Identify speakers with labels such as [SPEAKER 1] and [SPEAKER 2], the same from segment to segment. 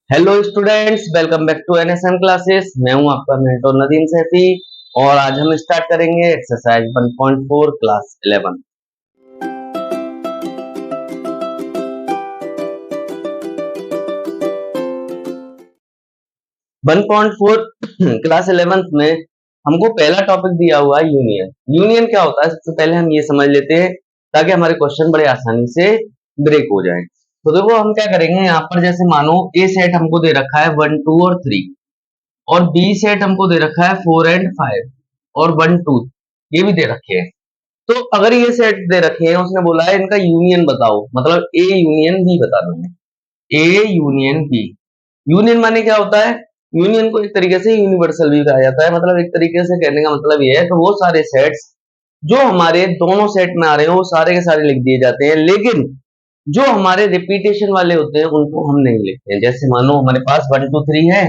[SPEAKER 1] Hello students, welcome back to NSN classes. मैं हूं आपका मेंटर नदीम सैफी और आज हम स्टार्ट करेंगे एक्सरसाइज 1.4 क्लास 11। 1.4 क्लास 11 में हमको पहला टॉपिक दिया हुआ है यूनियन। यूनियन क्या होता है सबसे पहले हम ये समझ लेते हैं ताकि हमारे क्वेश्चन बड़े आसानी से ब्रेक हो जाए। तो देखो हम क्या करेंगे, यहाँ पर जैसे मानो ए सेट हमको दे रखा है 1 2 और 3 और बी सेट हमको दे रखा है 4 एंड 5 और 1 2 ये भी दे रखे हैं। तो अगर ये सेट दे रखे हैं, उसने बोला है इनका यूनियन बताओ, मतलब ए यूनियन बी बताना है। ए यूनियन बी, यूनियन माने क्या होता है? यूनियन को एक तरीके से यूनिवर्सल भी कहा जाता है। मतलब एक तरीके से कहने का मतलब ये है कि वो सारे सेट्स जो हमारे दोनों सेट में आ रहे हो वो सारे के सारे लिख दिए जाते हैं, लेकिन जो हमारे रिपीटेशन वाले होते हैं उनको हम नहीं लिखते हैं। जैसे मानो हमारे पास 1 2 3 है,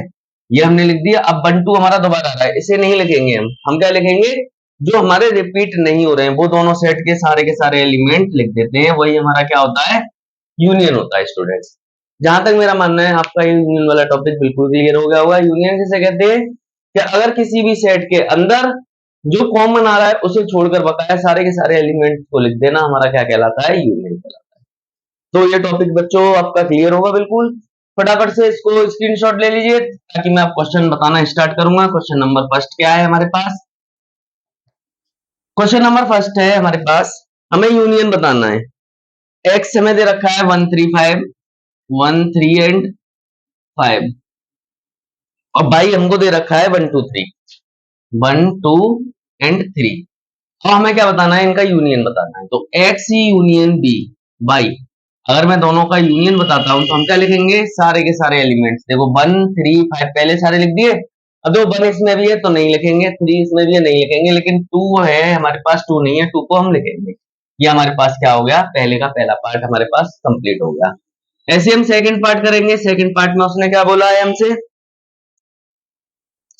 [SPEAKER 1] ये हमने लिख दिया। अब 1 2 हमारा दोबारा आ रहा है, इसे नहीं लिखेंगे हम क्या लिखेंगे? जो हमारे रिपीट नहीं हो रहे हैं वो दोनों सेट के सारे एलिमेंट लिख देते हैं। वही हमारा क्या होता है? यूनियन होता है स्टूडेंट्स। जहां तक मेरा मानना है आपका यूनियन वाला टॉपिक बिल्कुल क्लियर हो गया होगा। यूनियन किसे कहते हैं कि अगर किसी भी सेट के अंदर जो कॉमन आ रहा है उसे छोड़कर बकाया सारे के सारे एलिमेंट को लिख देना हमारा क्या कहलाता है? यूनियन कहलाता है। तो ये टॉपिक बच्चों आपका क्लियर होगा बिल्कुल। फटाफट से इसको स्क्रीनशॉट ले लीजिए ताकि मैं आप क्वेश्चन बताना स्टार्ट करूंगा। क्वेश्चन नंबर फर्स्ट क्या है हमारे पास? क्वेश्चन नंबर फर्स्ट है हमारे पास, हमें यूनियन बताना है। एक्स हमें दे रखा है 1 3 5, 1 3 एंड 5 और बाई हमको दे रखा है 1 2 3, 1 2 एंड 3। तो हमें क्या बताना है? इनका यूनियन बताना है। तो एक्स यूनियन बी बाई, अगर मैं दोनों का यूनियन बताता हूं तो हम क्या लिखेंगे? सारे के सारे एलिमेंट्स। देखो 1 3 5 पहले सारे लिख दिए। अब देखो 1 इसमें भी है तो नहीं लिखेंगे, 3 इसमें भी है नहीं लिखेंगे, लेकिन 2 है हमारे पास, 2 नहीं है, 2 को हम लिखेंगे। ये हमारे पास क्या हो गया? पहले का पहला पार्ट हमारे पास कंप्लीट हो गया। ऐसे हम सेकंड पार्ट करेंगे। सेकंड पार्ट में उसने क्या बोला है हमसे?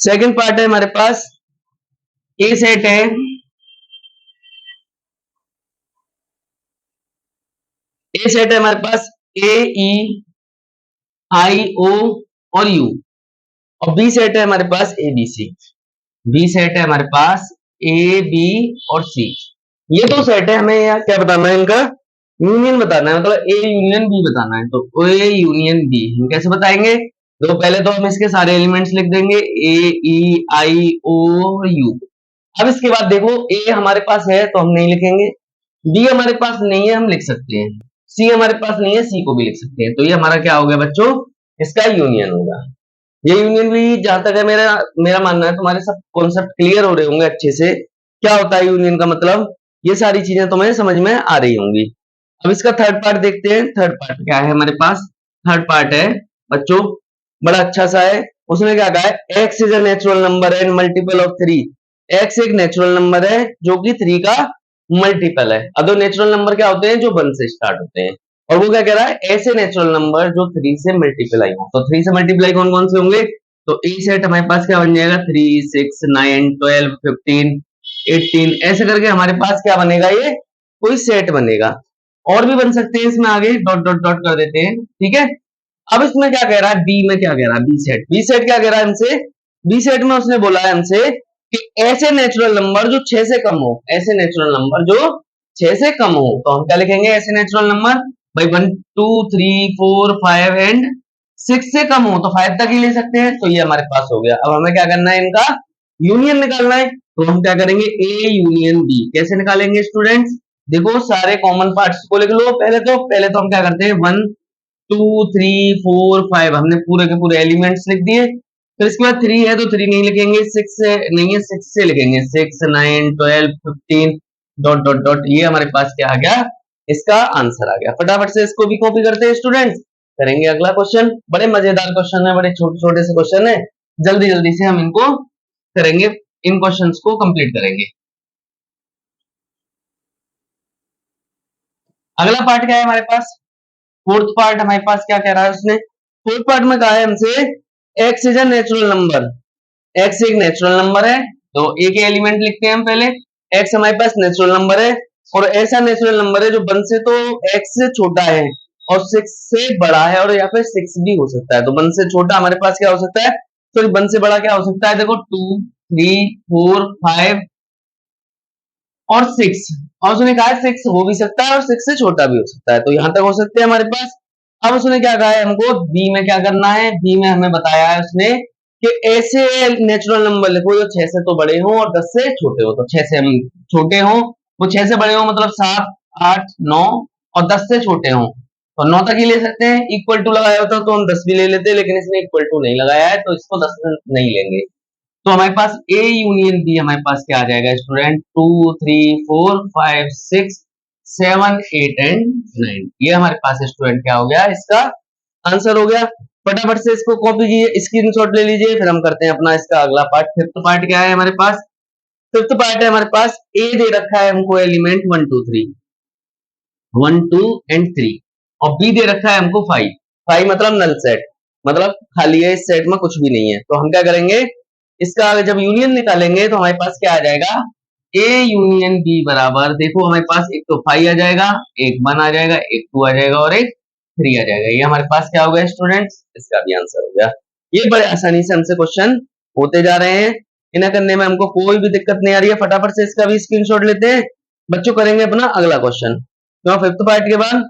[SPEAKER 1] सेकंड पार्ट है हमारे पास ए सेट है, ए सेट है हमारे पास ए ई आई ओ और यू, और बी सेट है हमारे पास A B C. B set है हमारे पास ए बी और सी। ये दो सेट है, हमें यहाँ क्या बताना है? इनका यूनियन बताना है, मतलब ए यूनियन बी बताना है। तो ए यूनियन बी हम कैसे बताएंगे? तो पहले तो हम इसके सारे एलिमेंट्स लिख देंगे, ए ई आई ओ यू। अब इसके बाद देखो ए हमारे पास है तो हम नहीं लिखेंगे, बी हमारे पास नहीं है हम लिख सकते हैं, सी हमारे पास नहीं है सी को भी लिख सकते हैं। तो ये हमारा क्या हो गया बच्चों? इसका यूनियन होगा। ये यूनियन भी जहां तक है मेरा मेरा मानना है तुम्हारे सब कॉन्सेप्ट क्लियर हो रहे होंगे अच्छे से। क्या होता है यूनियन का मतलब, ये सारी चीजें तुम्हें समझ में आ रही होंगी। अब इसका थर्ड पार्ट देखते हैं। थर्ड पार्ट क्या है हमारे पास? थर्ड पार्ट है बच्चों बड़ा अच्छा सा है। उसने क्या कहा है? X is a natural number and multiple of 3। X एक नेचुरल नंबर है जो कि 3 का मल्टीपल है। अब तो नेचुरल नंबर क्या होते हैं? जो 1 से स्टार्ट होते हैं। और वो क्या कह रहा है? ऐसे नेचुरल नंबर जो 3 से मल्टीप्लाई हो। तो 3 से मल्टीप्लाई कौन कौन से होंगे? तो ए सेट हमारे पास क्या बन जाएगा? 3 6 9 12 15 18 ऐसे करके हमारे पास क्या बनेगा? ये कोई सेट बनेगा। और भी बन सकते हैं इसमें, आगे डॉट डॉट डॉट कर देते हैं, ठीक है। अब इसमें क्या कह रहा है? बी में क्या कह रहा है? बी सेट, बी सेट क्या कह रहा है हमसे? बी सेट में उसने बोला है हमसे कि ऐसे नेचुरल नंबर जो 6 से कम हो, ऐसे नेचुरल नंबर जो 6 से कम हो। तो हम क्या लिखेंगे? ऐसे नेचुरल नंबर भाई 1 2 3 4 5 एंड 6 से कम हो तो 5 तक ही ले सकते हैं। तो ये हमारे पास हो गया। अब हमें क्या करना है? इनका यूनियन निकालना है। तो हम क्या करेंगे? ए यूनियन बी कैसे निकालेंगे स्टूडेंट्स? देखो सारे कॉमन पार्ट्स को लिख लो। पहले तो हम क्या करते हैं? 1 2 3 4 5 हमने पूरे के पूरे एलिमेंट्स लिख दिए। फिर इसके बाद 3 है तो 3 नहीं लिखेंगे, 6 से नहीं है 6 से लिखेंगे, 6 9 12 15 डॉट डॉट डॉट। ये हमारे पास क्या आ गया? इसका आंसर आ गया। फटाफट से इसको भी कॉपी करते हैं स्टूडेंट्स। करेंगे अगला क्वेश्चन। बड़े मजेदार क्वेश्चन है, बड़े छोटे छोटे से क्वेश्चन है, जल्दी जल्दी से हम इनको करेंगे, इन क्वेश्चंस को कंप्लीट करेंगे। अगला पार्ट क्या है हमारे पास? फोर्थ पार्ट हमारे पास क्या कह रहा है उसने? फोर्थ पार्ट में कहा है हमसे x is a natural number. X एक नेचुरल नंबर है तो ए के एलिमेंट लिखते हैं हम पहले। एक्स हमारे पास नेचुरल नंबर है और ऐसा नेचुरल नंबर है जो 1 से तो एक्स से छोटा है, और 6 से बड़ा है, और या फिर 6 भी हो सकता है। तो 1 से छोटा हमारे पास क्या हो सकता है, सॉरी 1 से बड़ा क्या हो सकता है, देखो 2 3 4 5 और 6, और उसने कहा है 6 हो भी सकता है और 6 से छोटा भी हो सकता है, तो यहां तक हो सकते हैं हमारे पास। अब उसने क्या कहा है हमको, बी में क्या करना है, बी में हमें बताया है उसने कि ऐसे नेचुरल नंबर लिखो जो 6 से तो बड़े हो और 10 से छोटे हो। तो 6 से हम छोटे हो, वो 6 से बड़े हो मतलब 7 8 9, और 10 से छोटे हो तो 9 तक ही ले सकते हैं। इक्वल टू लगाया होता तो हम 10 भी ले लेते, लेकिन इसने इक्वल टू नहीं लगाया है तो इसको 10 नहीं लेंगे। तो हमारे पास ए यूनियन बी हमारे पास क्या आ जाएगा स्टूडेंट, 2 3 4 5 6 7 8 एंड 9, ये हमारे पास स्टूडेंट क्या हो गया, इसका आंसर हो गया। फटाफट से इसको कॉपी कीजिए, स्क्रीनशॉट ले लीजिए, फिर हम करते हैं अपना इसका अगला पार्ट। फिफ्थ पार्ट क्या है हमारे पास, फिफ्थ पार्ट है हमारे पास, ए दे रखा है हमको एलिमेंट 1 2 3, 1 2 एंड 3, और बी दे रखा है हमको 5, 5 मतलब नल सेट, मतलब खाली है, इस सेट में कुछ भी नहीं है। तो हम क्या करेंगे, इसका आगे जब यूनियन निकालेंगे तो हमारे पास क्या आ जाएगा, ए यूनियन बी बराबर, देखो हमारे पास एक तो 5 आ जाएगा, एक 1 आ जाएगा, एक 2 आ जाएगा और एक 3 आ जाएगा। ये हमारे पास क्या हो गया स्टूडेंट्स, इसका भी आंसर हो गया। ये बड़े आसानी से हमसे क्वेश्चन होते जा रहे हैं, इन्हें करने में हमको कोई भी दिक्कत नहीं आ रही है। फटाफट से इसका भी स्क्रीनशॉट लेते हैं बच्चों, करेंगे अपना अगला क्वेश्चन। तो फिफ्थ पार्ट के बाद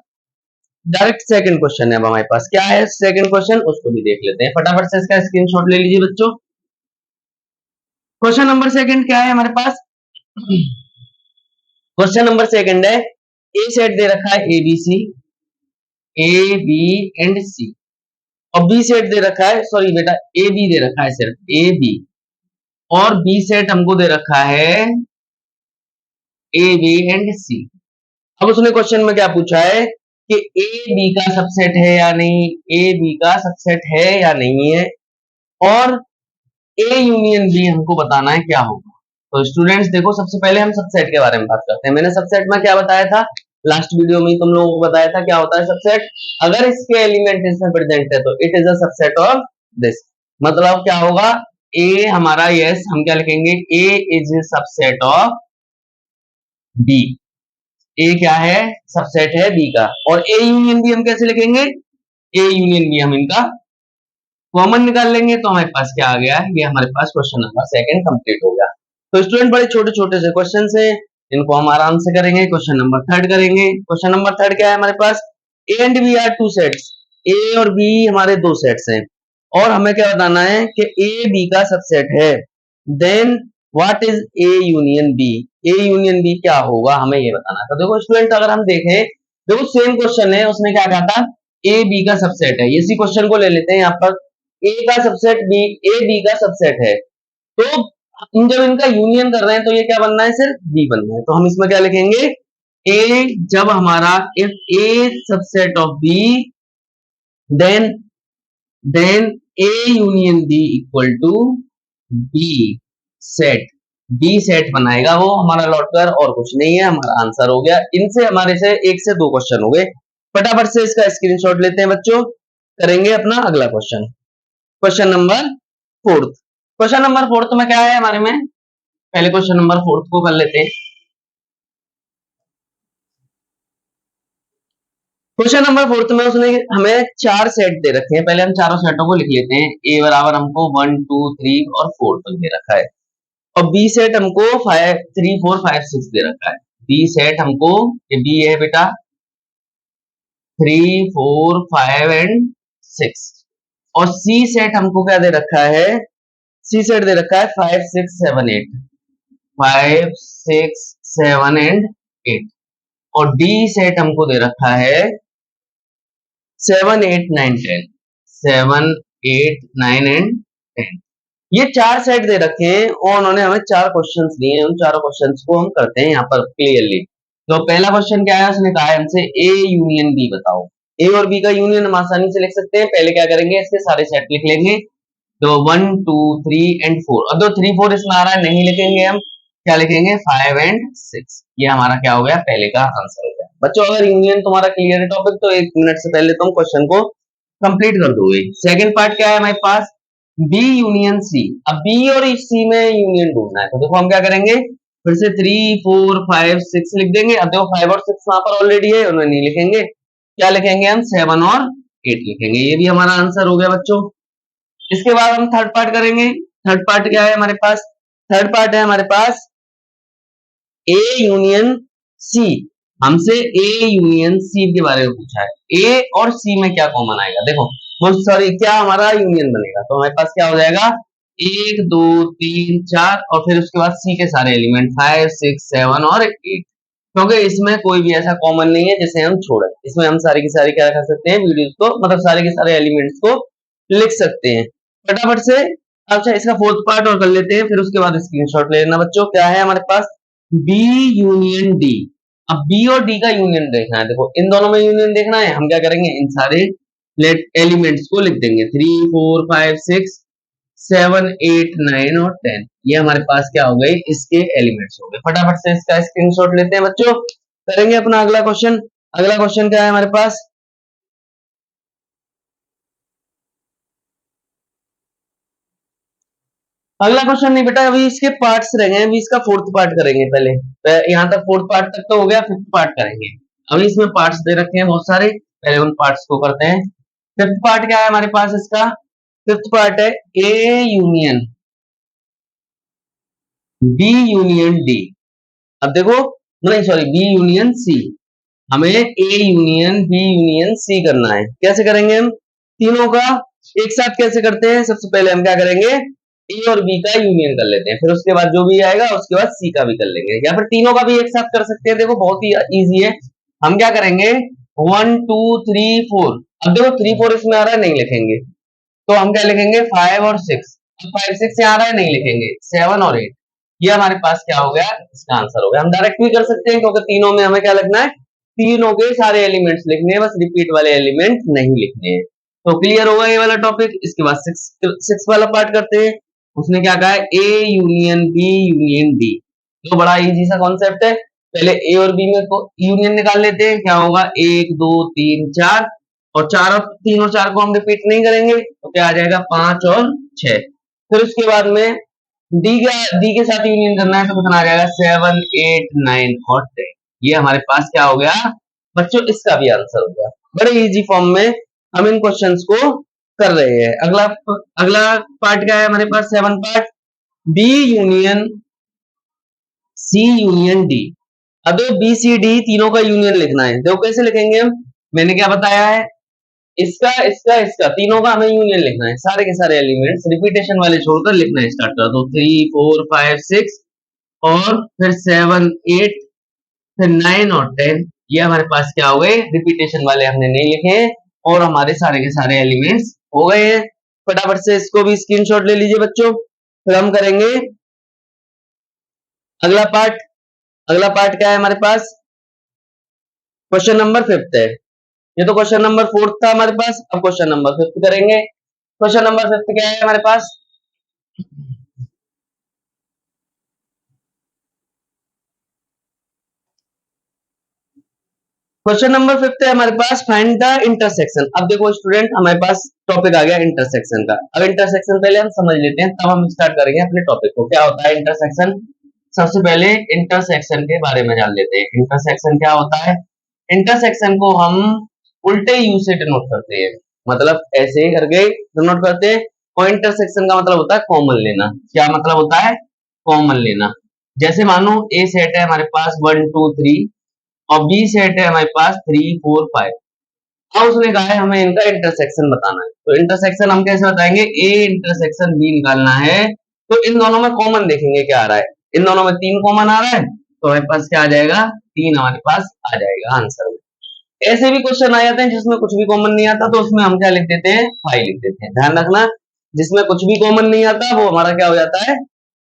[SPEAKER 1] डायरेक्ट सेकंड क्वेश्चन है अब हमारे पास, क्या है सेकंड क्वेश्चन, उसको भी देख लेते हैं। फटाफट से इसका स्क्रीनशॉट ले लीजिए बच्चों। क्वेश्चन नंबर सेकंड क्या है हमारे पास, क्वेश्चन नंबर सेकंड है, ए सेट दे रखा है A B C, A B and C, और बी सेट दे रखा है, सॉरी बेटा ए बी दे रखा है सिर्फ ए बी, और बी सेट हमको दे रखा है ए बी एंड सी। अब उसने क्वेश्चन में क्या पूछा है कि ए बी का सबसेट है या नहीं, ए बी का सबसेट है या नहीं है, और ए यूनियन बी हमको बताना है क्या होगा। तो स्टूडेंट्स देखो, सबसे पहले हम सबसेट के बारे में बात करते हैं। मैंने सबसेट में क्या बताया था, लास्ट वीडियो में तुम लोगों को बताया था क्या होता है सबसेट, अगर इसके एलिमेंट इसमें प्रेजेंट है तो it is a subset of this, मतलब क्या होगा, ए हमारा, यस हम क्या लिखेंगे, ए इज सबसेट ऑफ बी, ए क्या है, सबसेट है बी का। और ए यूनियन बी हम कैसे लिखेंगे, ए यूनियन बी हम इनका कॉमन निकाल लेंगे, तो हमारे पास क्या आ गया, ये हमारे पास क्वेश्चन नंबर सेकंड कंप्लीट हो गया। तो स्टूडेंट बड़े छोटे छोटे से क्वेश्चन है, इनको हम आराम से करेंगे। क्वेश्चन नंबर थर्ड करेंगे। क्वेश्चन नंबर थर्ड क्या है हमारे पास, A and B are two sets, A और बी हमारे दो सेट्स हैं, और हमें क्या बताना है कि ए बी का सबसेट है, then what is A union B, A union B क्या होगा, हमें ये बताना था। देखो स्टूडेंट अगर हम देखें, देखो सेम क्वेश्चन है, उसने क्या कहा था, ए बी का सबसेट है, इसी क्वेश्चन को ले लेते हैं यहाँ पर, ए का सबसेट बी, ए बी का सबसेट है, तो हम जब इनका यूनियन कर रहे हैं तो ये क्या बनना है, सिर्फ बी बनना है। तो हम इसमें क्या लिखेंगे, ए जब हमारा, if A subset of B, then then A union B equal to B set, B set बनाएगा वो हमारा लॉटकर, और कुछ नहीं है, हमारा आंसर हो गया। इनसे हमारे से एक से दो क्वेश्चन हो गए। फटाफट से इसका स्क्रीनशॉट लेते हैं बच्चों, करेंगे अपना अगला question, question number fourth. Question number fourth में क्या है हमारे में, पहले क्वेश्चन नंबर फोर्थ को कर लेते हैं। क्वेश्चन नंबर फोर्थ में उसने हमें चार सेट दे रखे हैं, पहले हम चारों सेटों को लिख लेते हैं। ए बराबर हमको 1 2 3 और 4 तक दे रखा है, और बी सेट हमको 5 3 4 5 6 दे रखा है। बी सेट हमको, ये बी है बेटा, 3 4 5 एंड 6, और सी सेट हमको क्या दे रखा है, सी सेट दे रखा है 5 6 7 8, 5 6 7 एंड 8, और डी सेट हमको दे रखा है 7 8 9 10, 7 8 9 एंड 10। ये चार सेट दे रखे हैं और उन्होंने हमें चार क्वेश्चंस दिए हैं, उन चारों क्वेश्चंस को हम करते हैं यहाँ पर क्लियरली। तो पहला क्वेश्चन क्या है, उसने कहा है हमसे ए यूनियन बी बताओ। ए और बी का यूनियन हम आसानी से लिख सकते हैं। पहले क्या करेंगे, इसके सारे सेट लिख लेंगे, तो 1 2 3 एंड 4, अब तो 3 4 इसमें आ रहा है, नहीं लिखेंगे हम, क्या लिखेंगे 5 एंड 6। ये हमारा क्या हो गया, पहले का आंसर हो गया। बच्चों अगर यूनियन तुम्हारा क्लियर है टॉपिक, तो 1 मिनट से पहले तुम क्वेश्चन को कंप्लीट कर दोगे। सेकंड पार्ट क्या है हमारे पास, बी यूनियन सी। अब बी और सी में यूनियन ढूंढना है, तो देखो हम क्या करेंगे, फिर से 3 4 5 6 लिख देंगे। अब देखो 5 और 6 वहां पर ऑलरेडी है, उन्हें नहीं लिखेंगे, क्या लिखेंगे हम 7 और 8 लिखेंगे। ये भी हमारा आंसर हो गया बच्चों। इसके बाद हम थर्ड पार्ट करेंगे। थर्ड पार्ट क्या है हमारे पास? थर्ड पार्ट है हमारे पास ए यूनियन सी। हमसे ए यूनियन सी के बारे में पूछा है। ए और सी में क्या कॉमन आएगा? देखो सॉरी, क्या हमारा यूनियन बनेगा? तो हमारे पास क्या हो जाएगा? 1 2 3 4 और फिर उसके बाद सी के सारे एलिमेंट 5 6 7 और 8, क्योंकि इसमें कोई भी ऐसा कॉमन नहीं है जिसे हम छोड़े। इसमें हम सारी की सारी क्या कर सकते हैं? वीडियोस को, मतलब सारे के सारे एलिमेंट्स को लिख सकते हैं फटाफट से। अच्छा, इसका फोर्थ पार्ट और कर लेते हैं, फिर उसके बाद स्क्रीनशॉट ले लेना बच्चों। क्या है हमारे पास? B union D. अब बी और डी का यूनियन देखना है। देखो इन दोनों में यूनियन देखना है, हम क्या करेंगे? इन सारे एलिमेंट्स को लिख देंगे। 3 4 5 6 7 8 9 और 10, ये हमारे पास क्या हो गई? इसके एलिमेंट्स हो गए। फटाफट से इसका स्क्रीनशॉट लेते हैं बच्चों, करेंगे अपना अगला क्वेश्चन। अगला क्वेश्चन क्या है हमारे पास? अगला क्वेश्चन नहीं बेटा, अभी इसके पार्ट्स रह गए हैं, अभी इसका फोर्थ पार्ट करेंगे। पहले यहाँ तक फोर्थ पार्ट तक तो हो गया, फिफ्थ पार्ट करेंगे। अभी इसमें पार्ट्स दे रखे हैं बहुत सारे, पहले उन पार्ट्स को करते हैं। फिफ्थ पार्ट क्या है हमारे पास? इसका फिफ्थ पार्ट है A union B union D. अब देखो, नहीं सॉरी, बी यूनियन सी। हमें A union B union C करना है। कैसे करेंगे हम? तीनों का एक साथ कैसे करते हैं? सबसे पहले हम क्या करेंगे? ए और बी का यूनियन कर लेते हैं, फिर उसके बाद जो भी आएगा उसके बाद सी का भी कर लेंगे, या फिर तीनों का भी एक साथ कर सकते हैं। देखो बहुत ही इजी है। हम क्या करेंगे? 1 2 3 4। अब देखो 3 4 इसमें आ रहा है, नहीं लिखेंगे, तो हम क्या लिखेंगे? 5 और 6। अब 5 6 यहाँ आ रहा है, नहीं लिखेंगे। 7 और 8, ये हमारे पास क्या हो गया? इसका आंसर हो गया। हम डायरेक्ट भी कर सकते हैं, क्योंकि तीनों में हमें क्या लिखना है? तीनों के सारे एलिमेंट्स लिखने हैं, बस रिपीट वाले एलिमेंट नहीं लिखने हैं। तो क्लियर होगा ये वाला टॉपिक। इसके बाद सिक्स वाला पार्ट करते हैं। उसने क्या कहा है? A union B union D. तो बड़ा इजी सा कॉन्सेप्ट है। पहले ए और बी में यूनियन निकाल लेते हैं। क्या होगा? 1 2 3 4, और 4 और 3 और 4 को हम रिपीट नहीं करेंगे, तो क्या आ जाएगा? 5 और 6। फिर उसके बाद में डी के साथ यूनियन करना है, तो कितना आ जाएगा? 7 8 9 और 10। ये हमारे पास क्या हो गया बच्चों? इसका भी आंसर हो गया। बड़े इजी फॉर्म में हम इन क्वेश्चंस को कर रहे हैं। अगला अगला पार्ट क्या है हमारे पास? 7 part, B union C union D. अब बी सी डी तीनों का यूनियन लिखना है। देखो कैसे लिखेंगे हम? मैंने क्या बताया है? इसका इसका इसका तीनों का हमें यूनियन लिखना है। सारे के सारे एलिमेंट्स रिपीटेशन वाले छोड़कर लिखना स्टार्ट कर दो। 3 4 5 6 और फिर 7 8 फिर 9 और 10, ये हमारे पास क्या हो गए? रिपीटेशन वाले हमने नहीं लिखे हैं, और हमारे सारे के सारे एलिमेंट्स हो गए हैं। फटाफट से इसको भी स्क्रीनशॉट ले लीजिए बच्चों। फिर हम करेंगे अगला पार्ट। अगला पार्ट क्या है हमारे पास? क्वेश्चन नंबर फिफ्थ है। ये तो क्वेश्चन नंबर फोर्थ था हमारे पास, अब क्वेश्चन नंबर फिफ्थ करेंगे। क्वेश्चन नंबर फिफ्थ क्या है हमारे पास? क्वेश्चन नंबर फिफ्थ है हमारे पास, फाइंड द इंटरसेक्शन। अब देखो स्टूडेंट, हमारे पास टॉपिक आ गया इंटरसेक्शन का। अब इंटरसेक्शन पहले हम समझ लेते हैं, तब हम स्टार्ट करेंगे अपने टॉपिक को। क्या होता है इंटरसेक्शन? सबसे पहले इंटरसेक्शन के बारे में जान लेते हैं। इंटरसेक्शन क्या होता है? इंटरसेक्शन को हम उल्टे यू से डिनोट करते हैं, मतलब ऐसे करके डिनोट करते हैं। और इंटरसेक्शन का मतलब होता है कॉमन लेना। क्या मतलब होता है? कॉमन लेना। जैसे मानो ए सेट है हमारे पास 1 2 3, और बी सेट है हमारे पास 3 4 5। अब उसने कहा है हमें इनका इंटरसेक्शन बताना है। तो इंटरसेक्शन हम कैसे बताएंगे? ए इंटरसेक्शन बी निकालना है, तो इन दोनों में कॉमन देखेंगे क्या आ रहा है। इन दोनों में 3 कॉमन आ रहा है, तो हमारे पास क्या आ जाएगा? 3 हमारे पास आ जाएगा आंसर में। ऐसे भी क्वेश्चन आ जाते हैं जिसमें कुछ भी कॉमन नहीं आता, तो उसमें हम क्या लिख देते हैं? 5 लिख देते हैं। ध्यान रखना, जिसमें कुछ भी कॉमन नहीं आता वो हमारा क्या हो जाता है?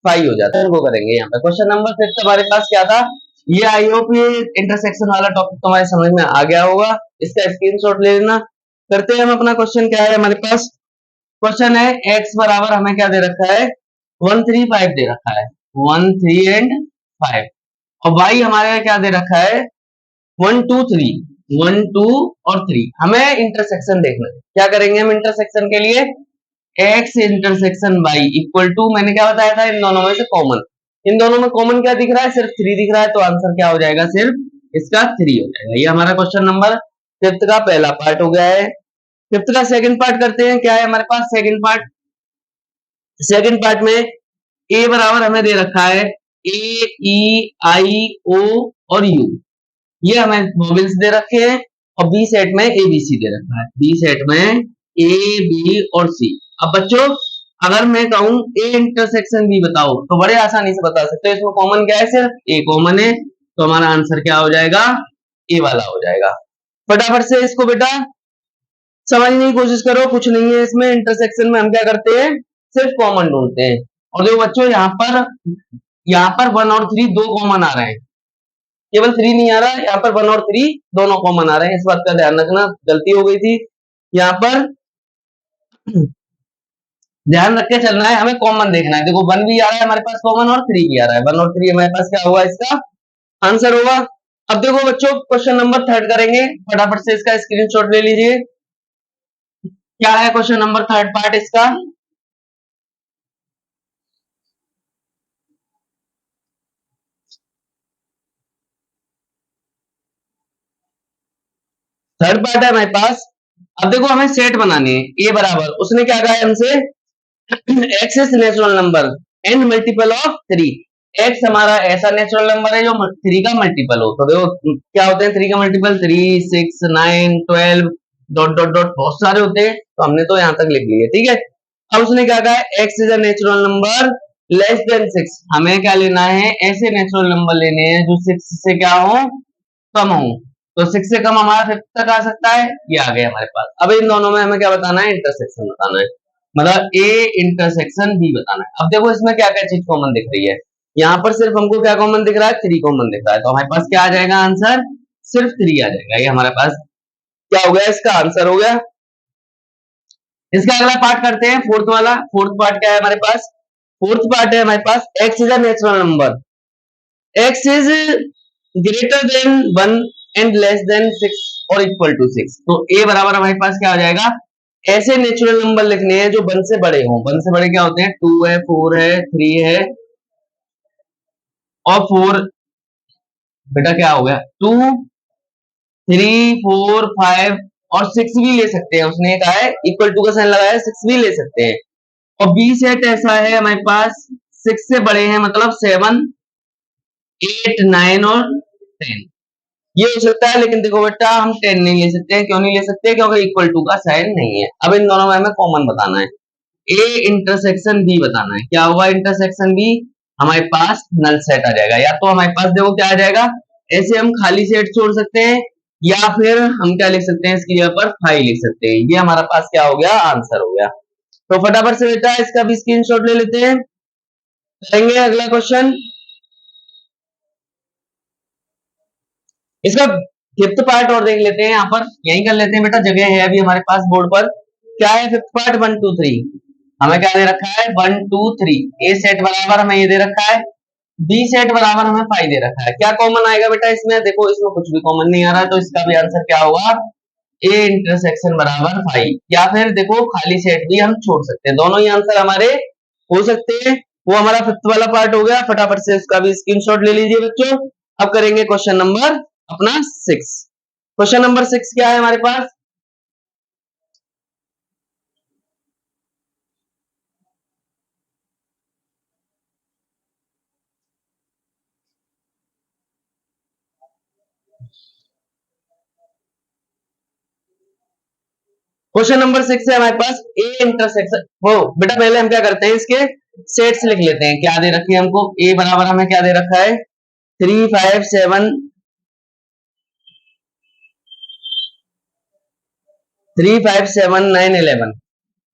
[SPEAKER 1] 5 हो जाता है। वो करेंगे यहाँ पे। क्वेश्चन नंबर 5 हमारे पास क्या था? ये आई होप ये इंटरसेक्शन वाला टॉपिक तुम्हारे समझ में आ गया होगा। इसका स्क्रीनशॉट ले लेना। करते हैं हम अपना क्वेश्चन। क्या है हमारे पास? क्वेश्चन है x बराबर हमें क्या दे रखा है? 1 3 5 दे रखा है, 1 3 एंड 5। और y हमारे क्या दे रखा है? 1 2 3, 1 2 और 3। हमें इंटरसेक्शन देखना है। क्या करेंगे हम इंटरसेक्शन के लिए? x intersection y equal to, मैंने क्या बताया था? इन दोनों में से कॉमन। इन दोनों में कॉमन क्या दिख रहा है? सिर्फ 3 दिख रहा है, तो आंसर क्या हो जाएगा? सिर्फ इसका 3 हो जाएगा। ये हमारा क्वेश्चन नंबर फिफ्थ का पहला पार्ट हो गया है। फिफ्थ का सेकंड पार्ट करते हैं। क्या है हमारे पास सेकंड पार्ट? सेकंड पार्ट में ए बराबर हमें दे रखा है ए ई आई ओ और यू, ये हमें वोवेल्स दे रखे हैं। और बी सेट में ए बी सी दे रखा है, बी सेट में ए बी और सी। अब बच्चों अगर मैं कहूं ए इंटरसेक्शन बी बताओ तो बड़े आसानी से बता सकते हो। इसमें कॉमन क्या है? सिर्फ ए कॉमन है, तो हमारा आंसर क्या हो जाएगा? ए वाला हो जाएगा। फटाफट से इसको बेटा समझने की कोशिश करो, कुछ नहीं है इसमें। इंटरसेक्शन में हम क्या करते हैं? सिर्फ कॉमन ढूंढते हैं। और देखो बच्चों यहाँ पर 1 और 3 दो कॉमन आ रहे हैं, केवल 3 नहीं आ रहा, यहाँ पर 1 और 3 दोनों कॉमन आ रहे हैं। इस बात का ध्यान रखना, गलती हो गई थी यहाँ पर। ध्यान रख के चलना है, हमें कॉमन देखना है। देखो 1 भी आ रहा है हमारे पास कॉमन और 3 भी आ रहा है। 1 और 3 हमारे पास क्या होगा? इसका आंसर होगा। अब देखो बच्चों क्वेश्चन नंबर थर्ड करेंगे, फटाफट से इसका स्क्रीनशॉट ले लीजिए। क्या है क्वेश्चन नंबर थर्ड पार्ट इसका? थर्ड पार्ट है हमारे पास। अब देखो हमें सेट बनाने हैं। ए बराबर उसने क्या कहा है हमसे? X is natural number and multiple of 3। X हमारा ऐसा नेचुरल नंबर है जो 3 का मल्टीपल हो। तो देखो क्या होते हैं 3 का मल्टीपल? 3, 6, 9, 12 डॉट डॉट डॉट बहुत सारे होते हैं, तो हमने तो यहां तक लिख लिए, ठीक है। अब उसने क्या कहा है? X is a natural number less than 6। हमें क्या लेना है? ऐसे नेचुरल नंबर लेने हैं जो 6 से क्या हो? कम हो। तो 6 से कम हमारा 5 तक आ सकता है, ये आ गया हमारे पास। अब इन दोनों में हमें क्या बताना है? इंटरसेक्शन बताना है, मतलब ए इंटरसेक्शन बी बताना है। अब देखो इसमें क्या क्या चीज कॉमन दिख रही है। यहाँ पर सिर्फ हमको क्या कॉमन दिख रहा है? 3 कॉमन दिख रहा है, तो हमारे पास क्या आ जाएगा आंसर? सिर्फ 3 आ जाएगा। ये हमारे पास क्या हो गया? इसका आंसर हो गया। इसका अगला पार्ट करते हैं, फोर्थ वाला। फोर्थ पार्ट क्या है हमारे पास? फोर्थ पार्ट है हमारे पास X is a natural number, X is greater than 1 and less than 6 और इक्वल टू 6। तो ए बराबर हमारे पास क्या हो जाएगा? ऐसे नेचुरल नंबर लिखने हैं जो 1 से बड़े हों। 1 से बड़े क्या होते हैं? 2 है, 4 है, 3 है और 4। बेटा क्या हो गया? 2, 3, 4, 5 और 6 भी ले सकते हैं। उसने कहा है इक्वल टू का साइन लगाया, 6 भी ले सकते हैं। और बी सेट ऐसा है हमारे पास 6 से बड़े हैं, मतलब 7, 8, 9 और 10 ये हो सकता है। लेकिन देखो बेटा हम 10 नहीं ले सकते हैं। क्यों नहीं ले सकते? क्योंकि इक्वल टू का साइन नहीं है। अब इन दोनों में हमें कॉमन बताना है, ए इंटरसेक्शन बी बताना है। क्या होगा इंटरसेक्शन बी? हमारे पास नल सेट आ जाएगा। या तो हमारे पास देखो क्या आ जाएगा, ऐसे हम खाली सेट छोड़ सकते हैं, या फिर हम क्या लिख सकते हैं इसकी जगह पर 5 लिख सकते हैं। ये हमारा पास क्या हो गया? आंसर हो गया। तो फटाफट से बेटा इसका भी स्क्रीनशॉट ले लेते हैं, करेंगे अगला क्वेश्चन। इसका फिफ्थ पार्ट और देख लेते हैं, यहाँ पर यही कर लेते हैं बेटा, जगह है अभी हमारे पास बोर्ड पर। क्या है फिफ्थ पार्ट? 1, 2, 3। हमें क्या दे रखा है? 1, 2, 3। ए सेट बराबर हमें ये दे रखा है, बी सेट बराबर हमें 5 दे रखा है। क्या कॉमन आएगा बेटा इसमें? देखो इसमें कुछ भी कॉमन नहीं आ रहा, तो इसका भी आंसर क्या होगा? ए इंटरसेक्शन बराबर 5। या फिर देखो खाली सेट भी हम छोड़ सकते हैं, दोनों ही आंसर हमारे हो सकते हैं। वो हमारा फिफ्थ वाला पार्ट हो गया। फटाफट से इसका भी स्क्रीनशॉट ले लीजिए बच्चों। अब करेंगे क्वेश्चन नंबर अपना 6। क्वेश्चन नंबर 6 क्या है हमारे पास? क्वेश्चन नंबर 6 है हमारे पास ए इंटरसेक्शन। वो बेटा पहले हम क्या करते हैं, इसके सेट्स लिख लेते हैं। क्या दे रखे हैं हमको? ए बराबर हमें क्या दे रखा है? 3, 5, 7, 3, 5, 7, 9, 11।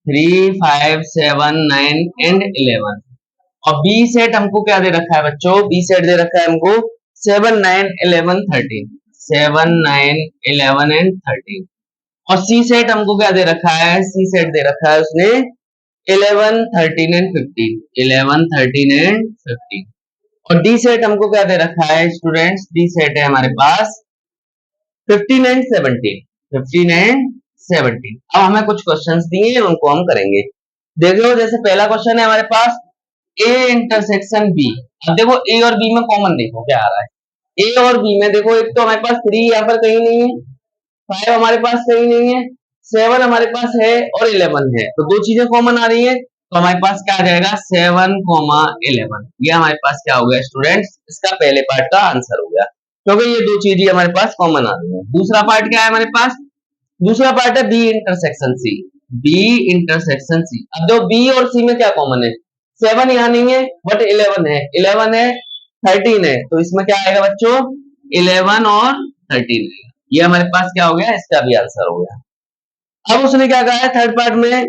[SPEAKER 1] 3, 5, 7, 9 एंड 11। और बी सेट हमको क्या दे रखा है बच्चों? बी सेट दे रखा है हमको 7, 9, 11, 13। 7, 9, 11 एंड 13। और सी सेट हमको क्या दे रखा है? सी सेट दे रखा है उसने 11, 13 एंड 15। 11, 13 एंड 15। और डी सेट हमको क्या दे रखा है स्टूडेंट्स? डी सेट है हमारे पास 15 एंड 17। 15 एंड 17। अब हमें कुछ क्वेश्चंस दिए हैं, उनको हम करेंगे। देख लो, जैसे पहला क्वेश्चन है हमारे पास ए इंटरसेक्शन बी। अब देखो ए और बी में कॉमन देखो क्या आ रहा है। ए और बी में देखो, एक तो हमारे पास 3 यहाँ पर कहीं नहीं है, 5 हमारे पास कहीं नहीं है, 7 हमारे पास है और 11 है, तो दो चीजें कॉमन आ रही है, तो हमारे पास क्या आ जाएगा 7,11। ये हमारे पास क्या हो गया स्टूडेंट्स, इसका पहले पार्ट का आंसर हो गया, क्योंकि ये दो चीजें हमारे पास कॉमन आ रही है। दूसरा पार्ट क्या है हमारे पास, दूसरा पार्ट है B intersection C. B intersection C, अब जो बी और सी में क्या कॉमन है, 7 यहाँ नहीं है बट 11 है, 11 है 13 है, तो इसमें क्या आएगा बच्चों 11 और 13 आएगा। ये हमारे पास क्या हो गया, इसका भी आंसर हो गया। अब उसने क्या कहा है थर्ड पार्ट में,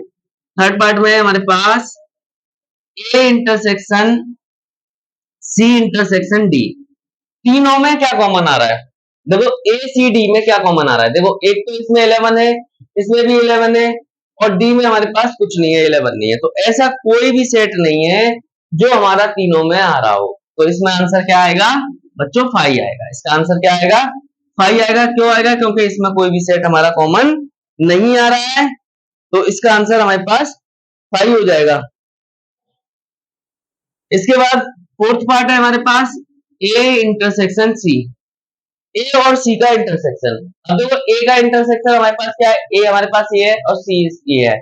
[SPEAKER 1] थर्ड पार्ट में हमारे पास A intersection C intersection D, तीनों में क्या कॉमन आ रहा है, देखो ए सी डी में क्या कॉमन आ रहा है, देखो एक तो इसमें 11 है, इसमें भी 11 है, और डी में हमारे पास कुछ नहीं है, 11 नहीं है, तो ऐसा कोई भी सेट नहीं है जो हमारा तीनों में आ रहा हो, तो इसमें आंसर क्या आएगा बच्चों 5 आएगा। इसका आंसर क्या आएगा 5 आएगा। क्यों आएगा, क्योंकि इसमें कोई भी सेट हमारा कॉमन नहीं आ रहा है, तो इसका आंसर हमारे पास 5 हो जाएगा। इसके बाद फोर्थ पार्ट है हमारे पास ए इंटरसेक्शन सी, ए और सी का इंटरसेक्शन। अब देखो ए का इंटरसेक्शन हमारे पास क्या है, ए हमारे पास ये है और सी ये है,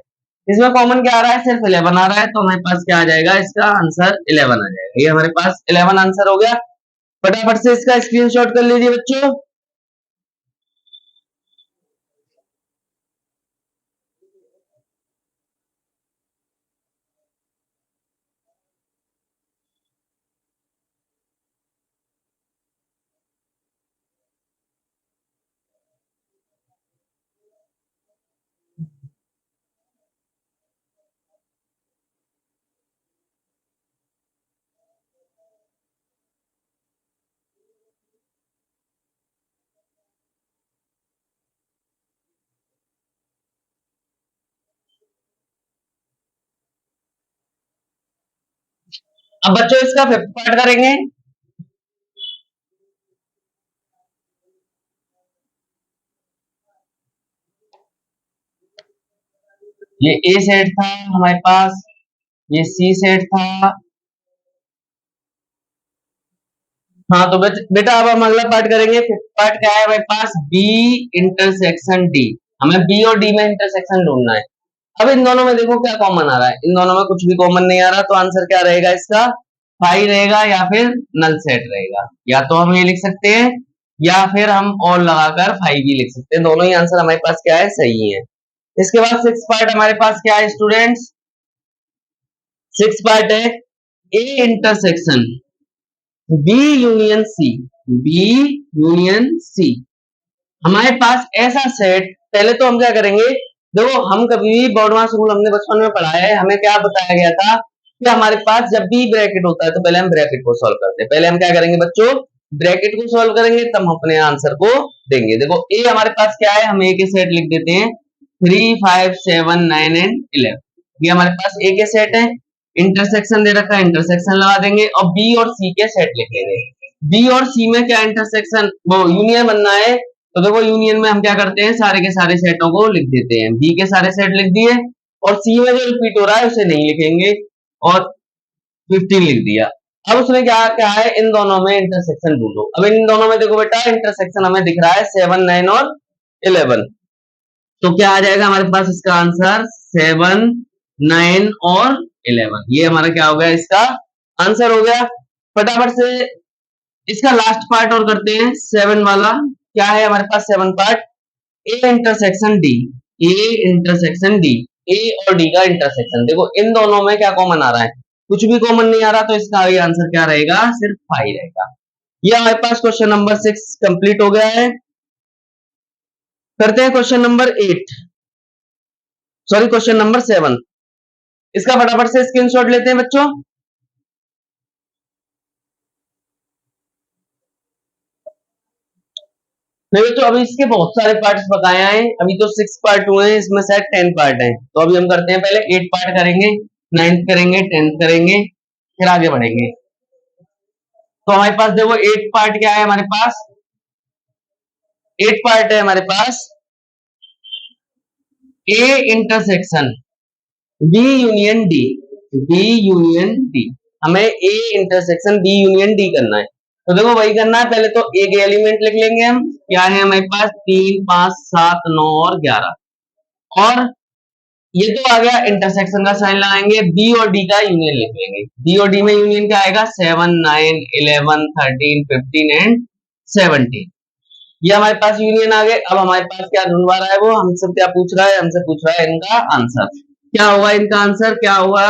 [SPEAKER 1] इसमें कॉमन क्या आ रहा है, सिर्फ 11 आ रहा है, तो हमारे पास क्या आ जाएगा, इसका आंसर 11 आ जाएगा। ये हमारे पास 11 आंसर हो गया। फटाफट से इसका स्क्रीनशॉट कर लीजिए बच्चों। अब बच्चों इसका फिफ्थ पार्ट करेंगे। ये ए सेट था हमारे पास, ये सी सेट था। हाँ तो बेटा अब हम अगला पार्ट करेंगे। फिफ्थ पार्ट क्या है हमारे पास, बी इंटरसेक्शन डी। हमें बी और डी में इंटरसेक्शन ढूंढना है। अब इन दोनों में देखो क्या कॉमन आ रहा है, इन दोनों में कुछ भी कॉमन नहीं आ रहा, तो आंसर क्या रहेगा इसका 5 रहेगा या फिर नल सेट रहेगा। या तो हम ये लिख सकते हैं या फिर हम और लगाकर 5 भी लिख सकते हैं, दोनों ही आंसर हमारे पास क्या है सही है। इसके बाद सिक्स पार्ट हमारे पास क्या है स्टूडेंट्स, सिक्स पार्ट है A intersection B union C. B union C, हमारे पास ऐसा सेट, पहले तो हम क्या करेंगे, देखो हम कभी भी बोर्ड मास रूल हमने बचपन में पढ़ा है, हमें क्या बताया गया था कि हमारे पास जब भी ब्रैकेट होता है तो पहले हम ब्रैकेट को सॉल्व करते हैं। पहले हम क्या करेंगे बच्चों, ब्रैकेट को सॉल्व करेंगे तब हम अपने आंसर को देंगे। देखो ए हमारे पास क्या है, हम ए के सेट लिख देते हैं 3, 5, 7, 9 एंड 11। ये हमारे पास ए के सेट है, इंटरसेक्शन दे रखा है, इंटरसेक्शन लगा देंगे, और बी और सी के सेट लिखेंगे। बी और सी में क्या इंटरसेक्शन, वो यूनियन बनना है, तो देखो यूनियन में हम क्या करते हैं, सारे के सारे सेटों को लिख देते हैं। बी के सारे सेट लिख दिए, और सी में जो रिपीट हो रहा है उसे नहीं लिखेंगे, और 15 लिख दिया। अब उसने क्या क्या है, इन दोनों में इंटरसेक्शन ढूंढो। अब इन दोनों में देखो बेटा इंटरसेक्शन हमें दिख रहा है 7, 9 और 11, तो क्या आ जाएगा हमारे पास इसका आंसर 7, 9 और 11। ये हमारा क्या हो गया, इसका आंसर हो गया। फटाफट से इसका लास्ट पार्ट और करते हैं, 7 वाला। क्या है हमारे पास 7 part, A intersection D. A intersection D, A और डी का इंटरसेक्शन। देखो इन दोनों में क्या कॉमन आ रहा है, कुछ भी कॉमन नहीं आ रहा, तो इसका भी आंसर क्या रहेगा, सिर्फ 5 रहेगा। ये हमारे पास क्वेश्चन नंबर 6 कंप्लीट हो गया है। करते हैं question number 8, sorry question number 7। इसका फटाफट से स्क्रीनशॉट लेते हैं बच्चों। नहीं तो अभी इसके बहुत सारे पार्ट्स बताए हैं, अभी तो 6 पार्ट हुए हैं, इसमें शायद 10 पार्ट हैं, तो अभी हम करते हैं पहले 8 पार्ट करेंगे, 9th करेंगे, 10th करेंगे, फिर आगे बढ़ेंगे। तो हमारे पास देखो 8 पार्ट क्या है हमारे पास, 8 पार्ट है हमारे पास A intersection B union D. B union D, हमें A intersection B union D करना है। तो देखो वही करना है, पहले तो ए के एलिमेंट लिख लेंगे हम, क्या है हमारे पास 3 5 7 9 और 11। और ये तो आ गया, इंटरसेक्शन का साइन लगाएंगे, बी और डी का यूनियन लिख लेंगे। बी और डी में यूनियन क्या आएगा, 7 9 11 13 15 एंड 17। ये हमारे पास यूनियन आ गए। अब हमारे पास क्या ढूंढवा रहा है वो, हमसे क्या पूछ रहा है, हमसे पूछ रहा है इनका आंसर क्या होगा। इनका आंसर क्या होगा,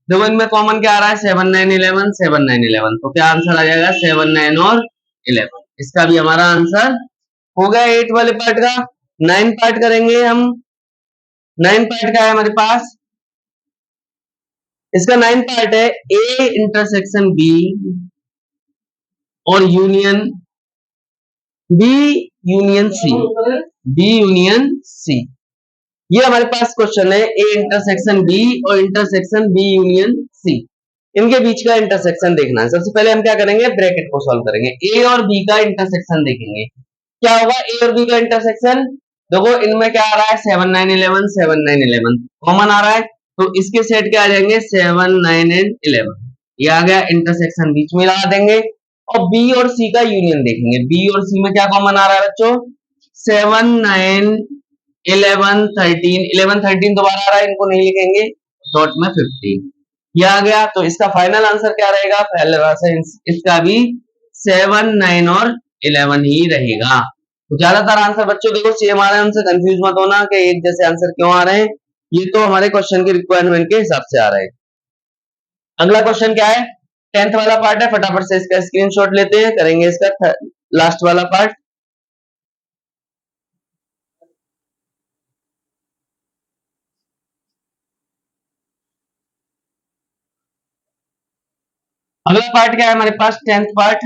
[SPEAKER 1] देखो इनमें कॉमन क्या आ रहा है, 7 9 11 7 9 11, तो क्या आंसर आ जाएगा 7 9 और 11। इसका भी हमारा आंसर हो गया 8 वाले पार्ट का। 9 पार्ट करेंगे हम। 9 पार्ट का है हमारे पास, इसका 9 पार्ट है ए इंटरसेक्शन बी और union B union C, B union C. ये हमारे पास क्वेश्चन है, ए इंटरसेक्शन बी और इंटरसेक्शन बी यूनियन सी, इनके बीच का इंटरसेक्शन देखना है। सबसे पहले हम क्या करेंगे, ब्रैकेट को सॉल्व करेंगे। ए और बी का इंटरसेक्शन देखेंगे, क्या होगा ए और बी का इंटरसेक्शन। देखो इनमें क्या आ रहा है, 7 9 11 7 9 11 कॉमन आ रहा है, तो इसके सेट क्या आ जाएंगे, 7 9 एंड 11। ये आ गया इंटरसेक्शन, बीच में लगा देंगे। और बी और सी का यूनियन देखेंगे, बी और सी में क्या कॉमन आ रहा है बच्चों, 7 9 11 13 11 13 दोबारा आ रहा है, इनको नहीं लिखेंगे, डॉट में 15 ये आ गया। तो इसका फाइनल आंसर क्या रहेगा, पहले इसका भी 7 9 और 11 ही रहेगा। तो ज्यादातर आंसर बच्चों देखो सेम आ रहे हैं, उनसे कंफ्यूज मत होना कि एक जैसे आंसर क्यों आ रहे हैं, ये तो हमारे क्वेश्चन की रिक्वायरमेंट के हिसाब से आ रहे हैं। अगला क्वेश्चन क्या है, 10th वाला पार्ट है, फटाफट से इसका स्क्रीनशॉट लेते हैं, करेंगे इसका लास्ट वाला पार्ट। अगला पार्ट क्या है हमारे पास, 10th पार्ट।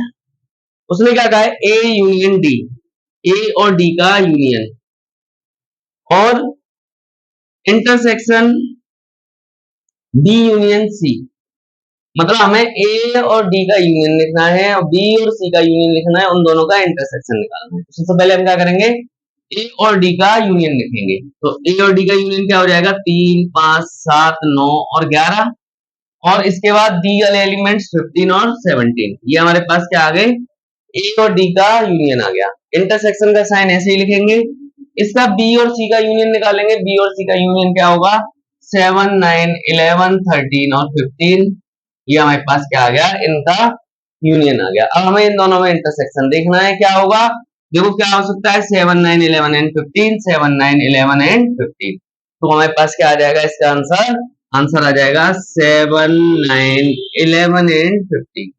[SPEAKER 1] उसने क्या कहा है, ए यूनियन डी, ए और डी का यूनियन और इंटरसेक्शन बी यूनियन सी। मतलब हमें ए और डी का यूनियन लिखना है और बी और सी का यूनियन लिखना है, उन दोनों का इंटरसेक्शन निकालना है। सबसे पहले हम क्या करेंगे, ए और डी का यूनियन लिखेंगे। तो ए और डी का यूनियन क्या हो जाएगा, 3 5 7 9 और 11। और इसके बाद दी वाले एलिमेंट्स 15 और 17, ये हमारे पास क्या आ गए, ए और डी का यूनियन आ गया। इंटरसेक्शन का साइन ऐसे ही लिखेंगे। इसका बी और सी का यूनियन निकालेंगे, बी और सी का यूनियन क्या होगा, 7 9 11 13 और 15, ये हमारे पास क्या आ गया, इनका यूनियन आ गया। अब हमें इन दोनों में इंटरसेक्शन देखना है, क्या होगा, देखो क्या हो सकता है, 7 9 11 एंड 15 7 9 11 एंड 15। तो हमारे पास क्या आ जाएगा इसका आंसर, आंसर आ जाएगा 7 9 11 एंड 15।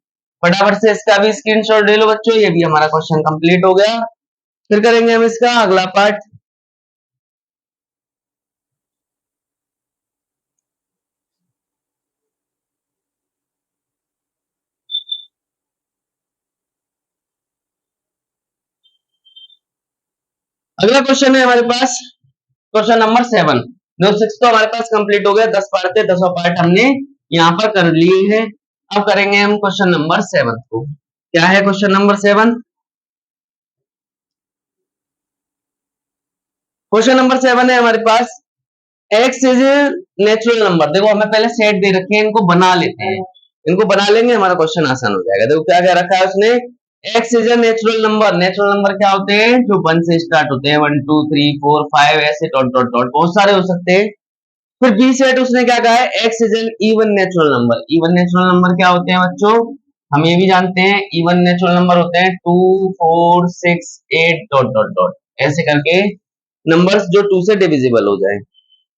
[SPEAKER 1] फटाफट से इसका भी स्क्रीनशॉट ले लो बच्चों, ये भी हमारा क्वेश्चन कंप्लीट हो गया। फिर करेंगे हम इसका अगला पार्ट। अगला क्वेश्चन है हमारे पास क्वेश्चन नंबर 7। जो 6 तो हमारे पास कंप्लीट हो गया, 10 पार्ट थे, 10 पार्ट हमने यहाँ पर कर लिए हैं। अब करेंगे हम क्वेश्चन नंबर 7 को। क्या है क्वेश्चन नंबर 7, क्वेश्चन नंबर 7 है हमारे पास, एक्स इज नेचुरल नंबर। देखो हमें पहले सेट दे रखे हैं, इनको बना लेते हैं, इनको बना लेंगे, हमारा क्वेश्चन आसान हो जाएगा। देखो क्या क्या रखा है उसने, x is a natural number. Natural number क्या होते हैं, जो 1 से स्टार्ट होते हैं, 1 2 3 4 5 ऐसे डॉट डॉट डॉट बहुत सारे हो सकते हैं। फिर बी सेट उसने क्या कहा है, x is an even natural number. Even natural number क्या होते हैं बच्चों, हम ये भी जानते हैं, इवन नेचुरल नंबर होते हैं 2 4 6 8 डॉट डॉट डॉट ऐसे करके नंबर्स जो 2 से डिविजिबल हो जाए।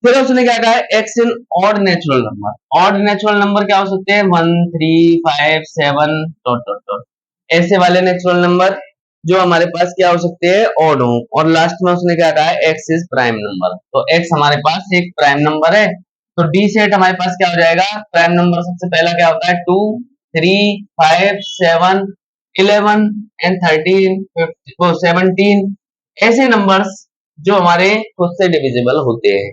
[SPEAKER 1] फिर उसने क्या कहा है, X in odd natural number. Odd natural number क्या हो सकते हैं, 1 3 5 7 डॉट डॉट डॉट ऐसे वाले नेचुरल नंबर जो हमारे पास क्या हो सकते हैं, ऑड हो। और लास्ट में उसने क्या कहा है, एक्स इज प्राइम नंबर। तो एक्स हमारे पास एक प्राइम नंबर है। तो डी सेट हमारे पास क्या हो जाएगा, प्राइम नंबर सबसे पहला क्या होता है, 2 3 5 7 11 एंड 13 17 ऐसे नंबर्स जो हमारे खुद से डिविजिबल होते हैं।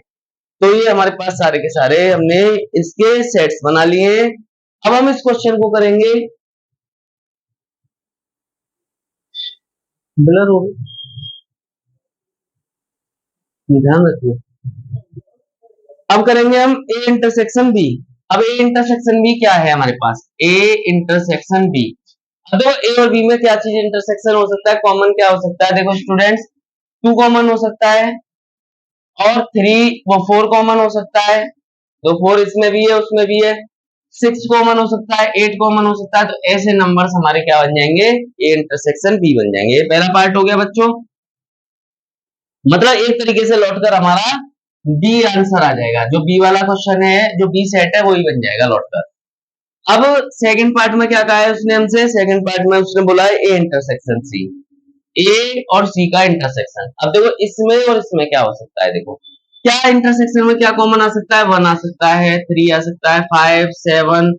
[SPEAKER 1] तो ये हमारे पास सारे के सारे हमने इसके सेट्स बना लिए हैं। अब हम इस क्वेश्चन को करेंगे, ब्लर हो ध्यान रखिए। अब करेंगे हम ए इंटरसेक्शन बी। अब ए इंटरसेक्शन बी क्या है हमारे पास, ए इंटरसेक्शन बी। अब देखो ए और बी में क्या चीज इंटरसेक्शन हो सकता है, कॉमन क्या हो सकता है, देखो स्टूडेंट्स 2 कॉमन हो सकता है और 3 वो 4 कॉमन हो सकता है, तो 4 इसमें भी है उसमें भी है, 6 कॉमन हो सकता है, 8 कॉमन हो सकता है, तो ऐसे नंबर्स हमारे क्या बन जाएंगे, ए इंटरसेक्शन बी बन जाएंगे। ये पहला पार्ट हो गया बच्चों, मतलब एक तरीके से लौटकर हमारा बी आंसर आ जाएगा, जो बी वाला क्वेश्चन है, जो बी सेट है वही बन जाएगा लौटकर। अब सेकंड पार्ट में क्या कहा है उसने हमसे, सेकंड पार्ट में उसने बोला है ए इंटरसेक्शन सी, ए और सी का इंटरसेक्शन। अब देखो इसमें और इसमें क्या हो सकता है, देखो क्या इंटरसेक्शन में क्या कॉमन आ सकता है, 1 आ सकता है, 3 आ सकता है, 5 7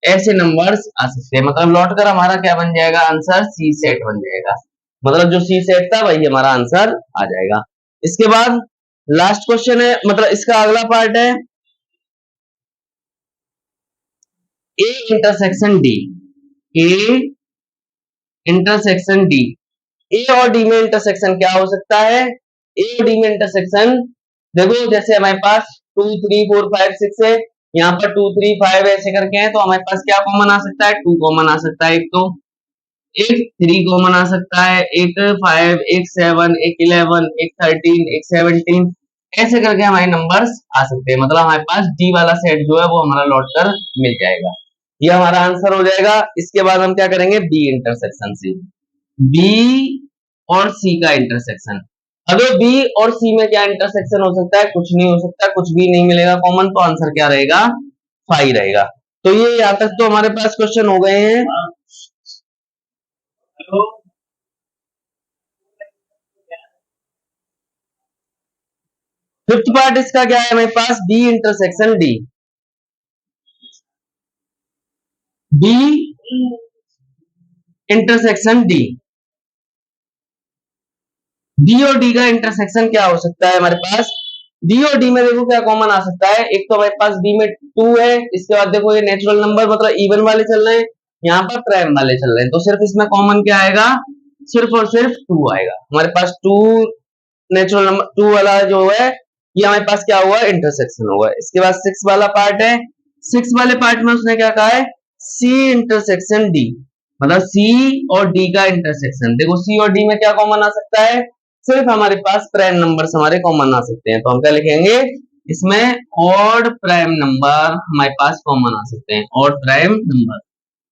[SPEAKER 1] ऐसे नंबर्स आ सकते हैं, मतलब लौटकर हमारा क्या बन जाएगा आंसर, सी सेट बन जाएगा, मतलब जो सी सेट था वही हमारा आंसर आ जाएगा। इसके बाद लास्ट क्वेश्चन है, मतलब इसका अगला पार्ट है A intersection D, A intersection D, A और डी में इंटरसेक्शन क्या हो सकता है, ए और डी में इंटरसेक्शन, देखो जैसे हमारे पास 2 3 4 5 6 है, यहाँ पर 2 3 5 ऐसे करके हैं, तो हमारे पास क्या कॉमन आ सकता है, 2 कॉमन आ सकता है, एक तो एक 3 कॉमन आ सकता है, एक 5 एक 7 एक 11 एक 13 एक 17 ऐसे करके हमारे नंबर्स आ सकते हैं, मतलब हमारे पास डी वाला सेट जो है वो हमारा लौट कर मिल जाएगा, ये हमारा आंसर हो जाएगा। इसके बाद हम क्या करेंगे, बी इंटरसेक्शन सी, बी और सी का इंटरसेक्शन। अगर बी और सी में क्या इंटरसेक्शन हो सकता है, कुछ नहीं हो सकता, कुछ भी नहीं मिलेगा कॉमन, तो आंसर क्या रहेगा, 5 रहेगा। तो ये यहाँ तक तो हमारे पास क्वेश्चन हो गए हैं। फिफ्थ पार्ट इसका क्या है हमारे पास, B intersection D, B intersection D, D और डी का इंटरसेक्शन क्या हो सकता है हमारे पास, डी और डी में देखो क्या कॉमन आ सकता है, एक तो हमारे पास बी में 2 है, इसके बाद देखो ये नेचुरल नंबर मतलब इवन वाले चल रहे हैं, यहाँ पर प्राइम वाले चल रहे हैं, तो सिर्फ इसमें कॉमन क्या आएगा, सिर्फ और सिर्फ 2 आएगा हमारे पास, 2 नेचुरल नंबर 2 वाला जो है ये हमारे पास क्या हुआ, इंटरसेक्शन होगा। इसके बाद 6 वाला पार्ट है, 6 वाले पार्ट में उसने क्या कहा है, सी इंटरसेक्शन डी, मतलब सी और डी का इंटरसेक्शन, देखो सी और डी में क्या कॉमन आ सकता है, सिर्फ हमारे पास प्राइम नंबर्स हमारे कॉमन आ सकते हैं, तो हम क्या लिखेंगे इसमें, ऑड प्राइम नंबर हमारे पास कॉमन आ सकते हैं, ऑड प्राइम नंबर।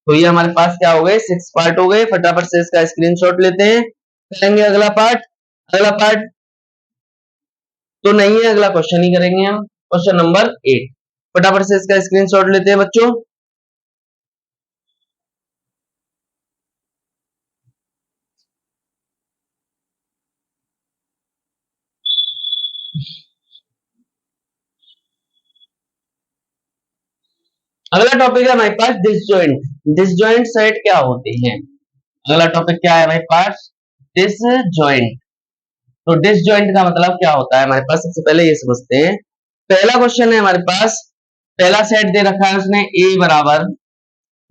[SPEAKER 1] तो ये हमारे पास क्या हो गए, 6 पार्ट हो गए, फटाफट से इसका स्क्रीनशॉट लेते हैं, करेंगे अगला पार्ट। अगला पार्ट तो नहीं है, अगला क्वेश्चन ही करेंगे हम, क्वेश्चन नंबर 8, फटाफट से इसका स्क्रीनशॉट लेते हैं बच्चों। अगला टॉपिक है हमारे पास डिसजॉइंट, डिसजॉइंट सेट क्या होते हैं, अगला टॉपिक क्या है हमारे पास, डिसजॉइंट। तो डिसजॉइंट का मतलब क्या होता है हमारे पास, सबसे पहले ये समझते हैं। पहला क्वेश्चन है हमारे पास, पहला सेट दे रखा है उसने, ए बराबर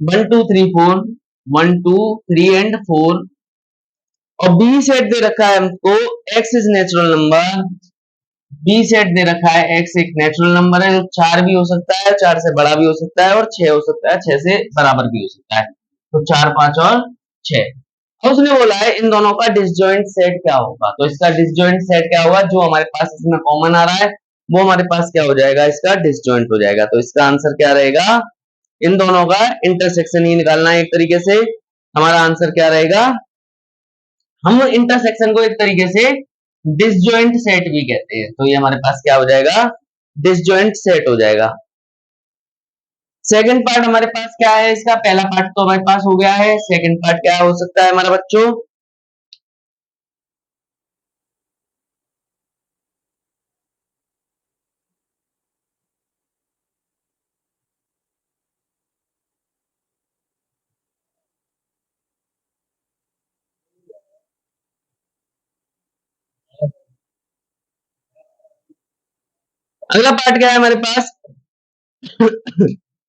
[SPEAKER 1] 1 2 3 4, 1 2 3 एंड 4, और बी सेट दे रखा है हमको, X is natural number, B set दे रखा है, एक्स एक नेचुरल नंबर है, 4 भी हो सकता है, 4 से बड़ा भी हो सकता है, और 6 हो सकता है, 6 से बराबर भी हो सकता है, तो 4 5 और 6। अब उसने बोला है इन दोनों का डिसजॉइंट सेट क्या होगा, तो इसका डिसजॉइंट सेट क्या होगा, जो हमारे पास इसमें कॉमन आ रहा है वो हमारे पास क्या हो जाएगा, इसका डिसजॉइंट हो जाएगा। तो इसका आंसर क्या रहेगा, इन दोनों का इंटरसेक्शन ही निकालना है एक तरीके से, हमारा आंसर क्या रहेगा, हम इंटरसेक्शन को एक तरीके से डिसजॉइंट सेट भी कहते हैं, तो ये हमारे पास क्या हो जाएगा, डिसजॉइंट सेट हो जाएगा। सेकंड पार्ट हमारे पास क्या है इसका, पहला पार्ट तो हमारे पास हो गया है, सेकंड पार्ट क्या हो सकता है हमारा बच्चों, अगला पार्ट क्या है हमारे पास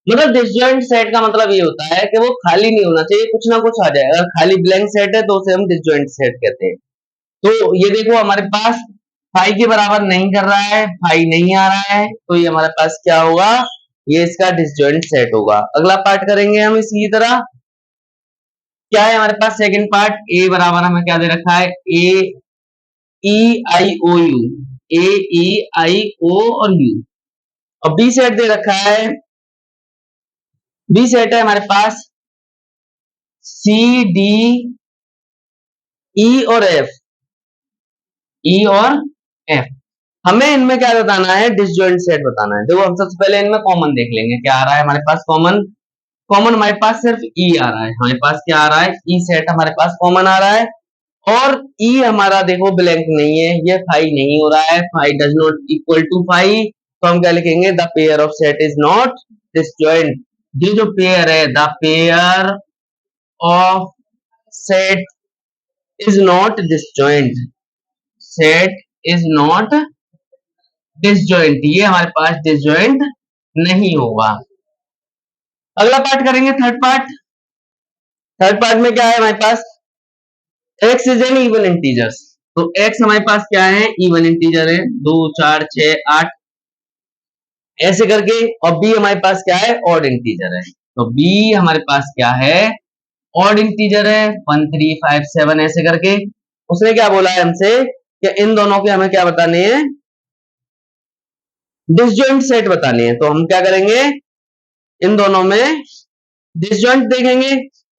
[SPEAKER 1] मतलब डिसजॉइंट सेट का मतलब ये होता है कि वो खाली नहीं होना चाहिए, कुछ ना कुछ आ जाए, अगर खाली ब्लैंक सेट है तो उसे हम डिसजॉइंट सेट कहते हैं। तो ये देखो हमारे पास 5 के बराबर नहीं कर रहा है, 5 नहीं आ रहा है, तो ये हमारे पास क्या होगा, ये इसका डिसजॉइंट सेट होगा। अगला पार्ट करेंगे हम इसी तरह, क्या है हमारे पास सेकंड पार्ट, ए बराबर हमें क्या दे रखा है, ए ई आई ओ यू, ए ई आई ओ और यू, और बी सेट दे रखा है, बी सेट है हमारे पास सी डी ई और एफ, ई और एफ। हमें इनमें क्या बताना है, डिसजॉइंट सेट बताना है। देखो हम सबसे पहले इनमें कॉमन देख लेंगे, क्या आ रहा है हमारे पास कॉमन, कॉमन हमारे पास सिर्फ ई आ रहा है, हमारे पास क्या आ रहा है, ई सेट हमारे पास कॉमन आ रहा है, और ई हमारा देखो ब्लैंक नहीं है, ये फाई नहीं हो रहा है, phi does not equal to phi, तो हम क्या लिखेंगे, the pair of set is not disjoint. ये जो पेयर है, the pair of set is not disjoint, set is not disjoint, ये हमारे पास डिसजॉइंट नहीं होगा। अगला पार्ट करेंगे, थर्ड पार्ट। थर्ड पार्ट में क्या है हमारे पास, x is an even integers, तो x हमारे पास क्या है, इवन इंटीजर है, 2 4 6 8 ऐसे करके, और b हमारे पास क्या है, ऑड इंटीजर है, तो b हमारे पास क्या है, ऑड इंटीजर है, 1 3 5 7 ऐसे करके। उसने क्या बोला है हमसे कि इन दोनों के हमें क्या बताने हैं, डिसजॉइंट सेट बताने हैं। तो हम क्या करेंगे, इन दोनों में डिसजॉइंट देखेंगे,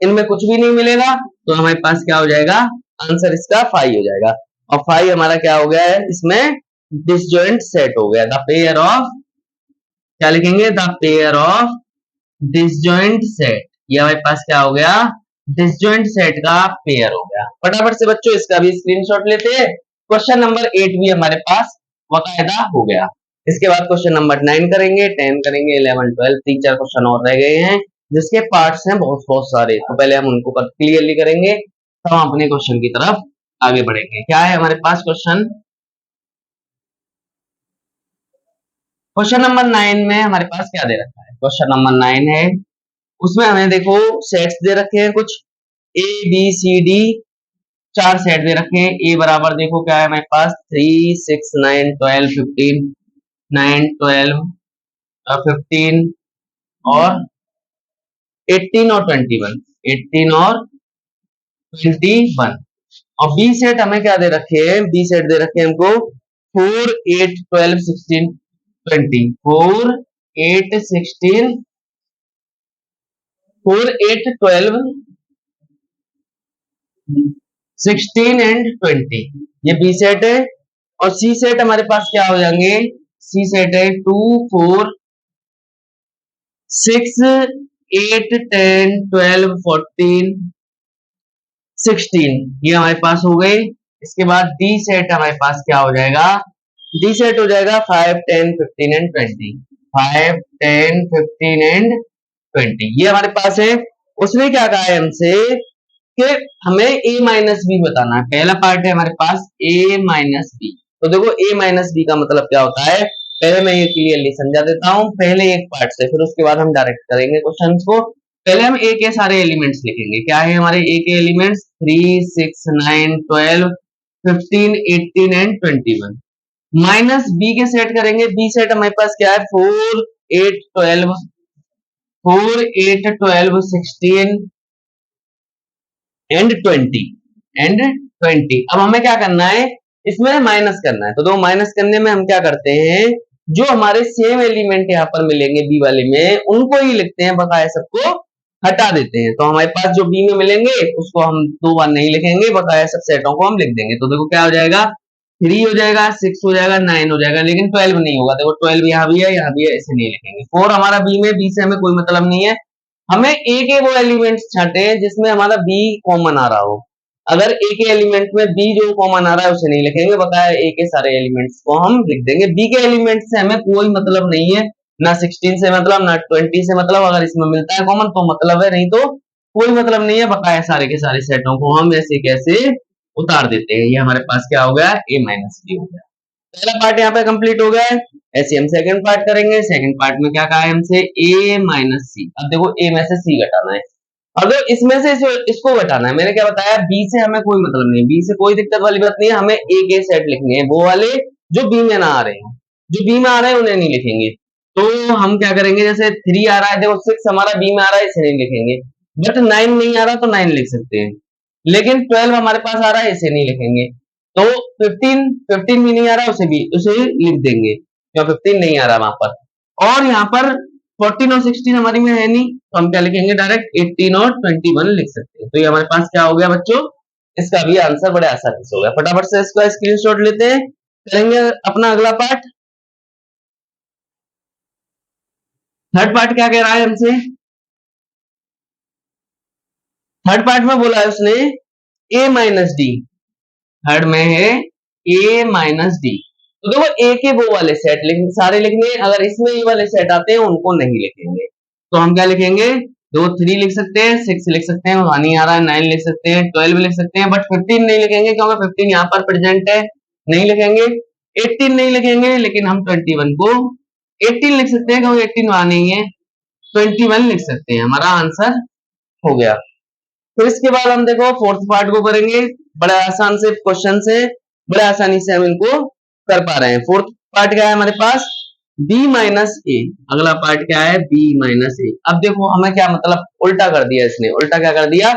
[SPEAKER 1] इनमें कुछ भी नहीं मिलेगा, तो हमारे पास क्या हो जाएगा, आंसर इसका 5 हो जाएगा, और 5 हमारा क्या हो गया है, इसमें डिसजॉइंट सेट हो गया। द पेयर ऑफ, क्या लिखेंगे, the pair of disjoint set, ये हमारे पास क्या हो गया, डिसजॉइंट सेट का पेयर हो गया। फटाफट से बच्चों इसका भी स्क्रीनशॉट लेते हैं। क्वेश्चन नंबर 8 भी हमारे पास बाकायदा हो गया। इसके बाद क्वेश्चन नंबर 9 करेंगे, 10 करेंगे, 11 12, 3 4 क्वेश्चन और रह गए हैं जिसके पार्ट्स हैं बहुत बहुत सारे, तो पहले हम उनको क्लियरली करेंगे, तब हम अपने क्वेश्चन की तरफ आगे बढ़ेंगे। क्या है हमारे पास क्वेश्चन, क्वेश्चन नंबर 9 में हमारे पास क्या दे रखा है, क्वेश्चन नंबर 9 है, उसमें हमें देखो सेट्स दे रखे हैं कुछ, A B C D 4 set दे रखे हैं। ए बराबर देखो क्या है हमारे पास, 3 6 9 12 15, 9 12 15 और 18 और 21, 18 और 21। और बी सेट हमें क्या दे रखे हैं, बी सेट दे रखे हैं हमको 4 8 12 16 20, 4 8 16 4 8 12 16 एंड 20, ये बी सेट है। और सी सेट हमारे पास क्या हो जाएंगे, सी सेट है 2 4 6 8 10 12 14 16, ये हमारे पास हो गए। इसके बाद डी सेट हमारे पास क्या हो जाएगा, डी सेट हो जाएगा 5 10 15 एंड 20, 5 10 15 एंड 20, ये हमारे पास है। उसने क्या कहा है हमसे कि हमें a माइनस बी बताना है। पहला पार्ट है हमारे पास a माइनस बी, तो देखो a माइनस बी का मतलब क्या होता है, पहले मैं ये क्लियरली समझा देता हूँ, पहले एक पार्ट से, फिर उसके बाद हम डायरेक्ट करेंगे क्वेश्चन को। पहले हम a के सारे एलिमेंट्स लिखेंगे, क्या है हमारे a के एलिमेंट्स, 3 6 9 12 15 18 एंड 21, माइनस b के सेट करेंगे, b सेट हमारे पास क्या है, 4 8 12 4 8 12 16 एंड 20। अब हमें क्या करना है, इसमें माइनस करना है, तो दो माइनस करने में हम क्या करते हैं, जो हमारे सेम एलिमेंट यहाँ पर मिलेंगे बी वाले में, उनको ही लिखते हैं, बकाया सबको हटा देते हैं। तो हमारे पास जो बी में मिलेंगे उसको हम 2 बार नहीं लिखेंगे, बकाया सब सेटों को हम लिख देंगे। तो देखो क्या हो जाएगा, 3 हो जाएगा, 6 हो जाएगा, 9 हो जाएगा, लेकिन 12 नहीं होगा। देखो 12 यहाँ भी है, यहाँ भी है, इसे नहीं लिखेंगे। 4 हमारा बी में, बी से हमें कोई मतलब नहीं है, हमें ए के वो एलिमेंट्स छांटे हैं जिसमें हमारा बी कॉमन आ रहा हो। अगर ए के एलिमेंट में बी जो कॉमन आ रहा है उसे नहीं लिखेंगे, बकाया ए के सारे एलिमेंट्स को हम लिख देंगे। बी के एलिमेंट से हमें कोई मतलब नहीं है, ना 16 से मतलब, ना 20 से मतलब, अगर इसमें मिलता है कॉमन तो मतलब है, नहीं तो कोई मतलब नहीं है। बकाया सारे के सारे सेटों को हम ऐसे कैसे उतार देते हैं। ये हमारे पास क्या हो गया, ए माइनस बी हो गया। पहला पार्ट यहाँ पे कंप्लीट हो गया है। ऐसे हम सेकंड पार्ट करेंगे। सेकंड पार्ट में क्या कहा है हमसे, a माइनस सी। अब देखो a में से c घटाना है, अगर इसमें से इसको घटाना है। मैंने क्या बताया, b से हमें कोई मतलब नहीं, b से कोई दिक्कत वाली बात नहीं है, हमें a के सेट लिखने हैं, वो वाले जो b में ना आ रहे हैं, जो b में आ रहे हैं उन्हें नहीं लिखेंगे। तो हम क्या करेंगे, जैसे 3 आ रहा है, देखो 6 हमारा b में आ रहा है, इसे नहीं लिखेंगे। बट 9 नहीं आ रहा तो 9 लिख सकते हैं, लेकिन 12 हमारे पास आ रहा है, इसे नहीं लिखेंगे। तो 15 भी नहीं आ रहा, उसे लिख देंगे, क्यों 15 नहीं आ रहा वहां पर। और यहाँ पर 14 और 16 हमारी में है नहीं, तो हम क्या लिखेंगे, डायरेक्ट 18 और 21 लिख सकते हैं। तो ये हमारे पास क्या हो गया बच्चों, इसका भी आंसर बड़े आसानी से हो गया। फटाफट से इसका स्क्रीनशॉट लेते हैं, करेंगे अपना अगला पार्ट। थर्ड पार्ट क्या कह रहा है हमसे, थर्ड पार्ट में बोला है उसने a माइनस डी, थर्ड में है a माइनस डी। तो देखो a के वो वाले सेट सारे लिखने, अगर इसमें ये वाले सेट आते हैं उनको नहीं लिखेंगे। तो हम क्या लिखेंगे, दो 3 लिख सकते हैं, 6 लिख सकते हैं, वहां नहीं आ रहा है, 9 लिख सकते हैं, 12 लिख सकते हैं, बट 15 नहीं लिखेंगे क्योंकि 15 यहाँ पर प्रेजेंट है, नहीं लिखेंगे। 18 नहीं लिखेंगे, लेकिन हम 21 को 18 लिख सकते हैं क्योंकि 18 वहां नहीं है, 21 लिख सकते हैं, हमारा आंसर हो गया। फिर इसके बाद हम देखो फोर्थ पार्ट को करेंगे, बड़े आसान से क्वेश्चन से बड़े आसानी से हम इनको कर पा रहे हैं। फोर्थ पार्ट क्या है हमारे पास, b माइनस ए, अगला पार्ट क्या है, b माइनस ए। अब देखो हमें क्या मतलब उल्टा कर दिया इसने, उल्टा क्या कर दिया,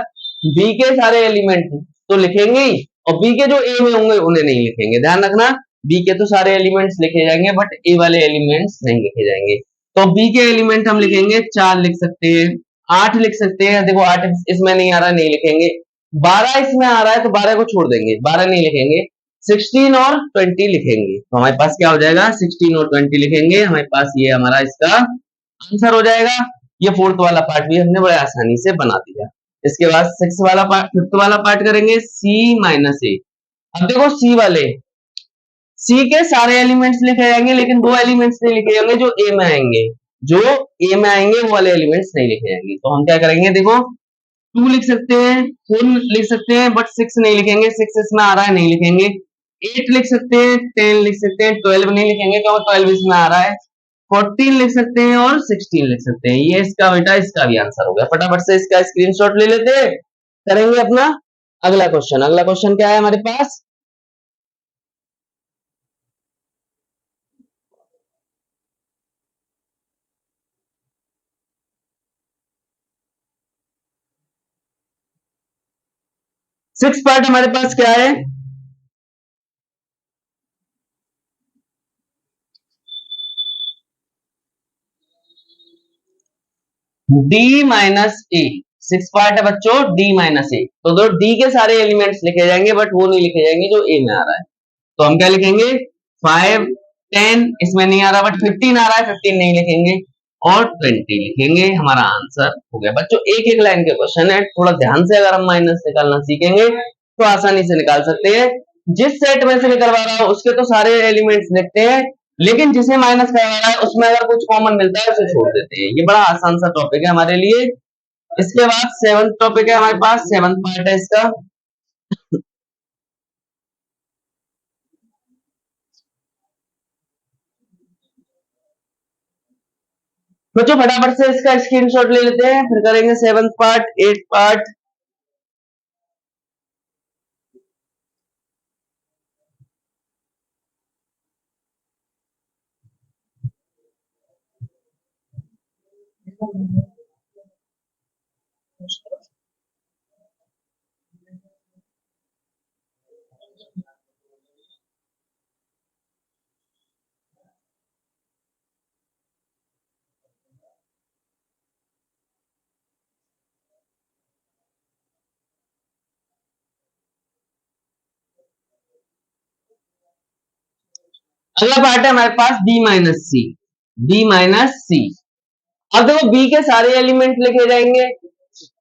[SPEAKER 1] b के सारे एलिमेंट तो लिखेंगे ही, और b के जो a में होंगे उन्हें नहीं लिखेंगे। ध्यान रखना, b के तो सारे एलिमेंट्स लिखे जाएंगे बट a वाले एलिमेंट्स नहीं लिखे जाएंगे। तो b के एलिमेंट हम लिखेंगे 4 लिख सकते हैं, 8 लिख सकते हैं, देखो 8 इसमें नहीं आ रहा, नहीं लिखेंगे। 12 इसमें आ रहा है तो 12 को छोड़ देंगे, 12 नहीं लिखेंगे। 16 और 20 लिखेंगे, तो हमारे पास क्या हो जाएगा, 16 और 20 लिखेंगे, हमारे पास ये हमारा इसका आंसर हो जाएगा। ये फोर्थ वाला पार्ट भी हमने बड़े आसानी से बना दिया। इसके बाद सिक्स वाला पार्ट, फिफ्थ वाला पार्ट करेंगे, c माइनस ए। अब देखो c वाले, c के सारे एलिमेंट्स लिखे जाएंगे, लेकिन दो एलिमेंट्स नहीं लिखे जाएंगे जो a में आएंगे, जो a में आएंगे वो वाले एलिमेंट्स नहीं लिखे जाएंगे। तो हम क्या करेंगे, देखो 2 लिख सकते हैं, 4 लिख सकते हैं, बट 6 नहीं लिखेंगे, 6 इसमें आ रहा है, नहीं लिखेंगे। 8 लिख सकते हैं, 10 लिख सकते हैं, 12 नहीं लिखेंगे क्योंकि 12 इसमें आ रहा है। 14 लिख सकते हैं और 16 लिख सकते हैं। ये इसका बेटा इसका भी आंसर हो गया। फटाफट से इसका स्क्रीनशॉट ले लेते हैं, करेंगे अपना अगला क्वेश्चन। अगला क्वेश्चन क्या है हमारे पास, सिक्स पार्ट हमारे पास क्या है, d माइनस ए। सिक्स पार्ट है बच्चों, d माइनस ए। तो दो d के सारे एलिमेंट्स लिखे जाएंगे बट वो नहीं लिखे जाएंगे जो a में आ रहा है। तो हम क्या लिखेंगे, 5 10 इसमें नहीं आ रहा बट 15 आ रहा है, 15 नहीं लिखेंगे और 20 लिखेंगे, हमारा आंसर हो गया। बच्चों एक एक लाइन के क्वेश्चन है, थोड़ा ध्यान से अगर हम माइनस निकालना सीखेंगे तो आसानी से निकाल सकते हैं। जिस सेट में से निकलवा रहा हो उसके तो सारे एलिमेंट्स लिखते हैं, लेकिन जिसे माइनस करवा रहा है उसमें अगर कुछ कॉमन मिलता है उसे छोड़ देते हैं। ये बड़ा आसान सा टॉपिक है हमारे लिए। इसके बाद सेवंथ टॉपिक है हमारे पास, सेवंथ पार्ट है इसका। बच्चों फटाफट से इसका स्क्रीनशॉट ले लेते हैं, फिर करेंगे सेवंथ पार्ट, एट पार्ट। अगला पार्ट है हमारे पास बी माइनस सी, बी माइनस सी। अब देखो बी के सारे एलिमेंट लिखे जाएंगे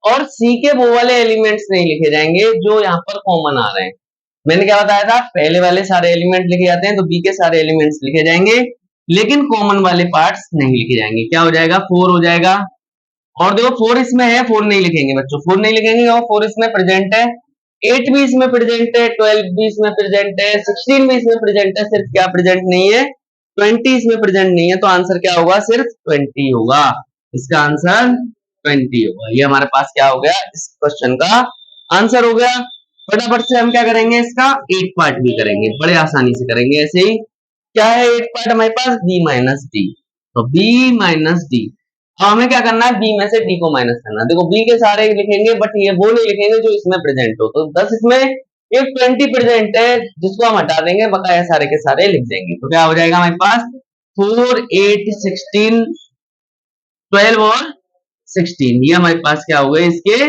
[SPEAKER 1] और सी के वो वाले एलिमेंट्स नहीं लिखे जाएंगे जो यहाँ पर कॉमन आ रहे हैं। मैंने क्या बताया था, पहले वाले सारे एलिमेंट लिखे जाते हैं तो बी के सारे एलिमेंट्स लिखे जाएंगे, लेकिन कॉमन वाले पार्ट्स नहीं लिखे जाएंगे। क्या हो जाएगा, 4 हो जाएगा। और देखो 4 इसमें है, 4 नहीं लिखेंगे बच्चों, 4 नहीं लिखेंगे और 4 इसमें प्रेजेंट है। 8 भी इसमें प्रेजेंट है, 12 भी इसमें प्रेजेंट है, 16 भी इसमें प्रेजेंट है, सिर्फ क्या प्रेजेंट नहीं है, 20 इसमें प्रेजेंट नहीं है। तो आंसर क्या होगा, सिर्फ 20 होगा। इसका आंसर 20 होगा। ये हमारे पास क्या हो गया, इस क्वेश्चन का आंसर हो गया। फटाफट से हम क्या करेंगे, इसका 8 पार्ट भी करेंगे, बड़े आसानी से करेंगे ऐसे ही। क्या है 8 पार्ट हमारे पास, बी माइनस डी। तो बी माइनस डी, अब हमें क्या करना है, बी में से डी को माइनस करना है। देखो बी के सारे लिखेंगे बट ये वो नहीं लिखेंगे जो इसमें प्रेजेंट हो, तो 10 इसमें एक 20 प्रेजेंट है जिसको हम हटा देंगे, बकाया सारे के सारे लिख देंगे। तो क्या हो जाएगा हमारे पास 4 8 16 12 और 16, ये हमारे पास क्या हो गए, इसके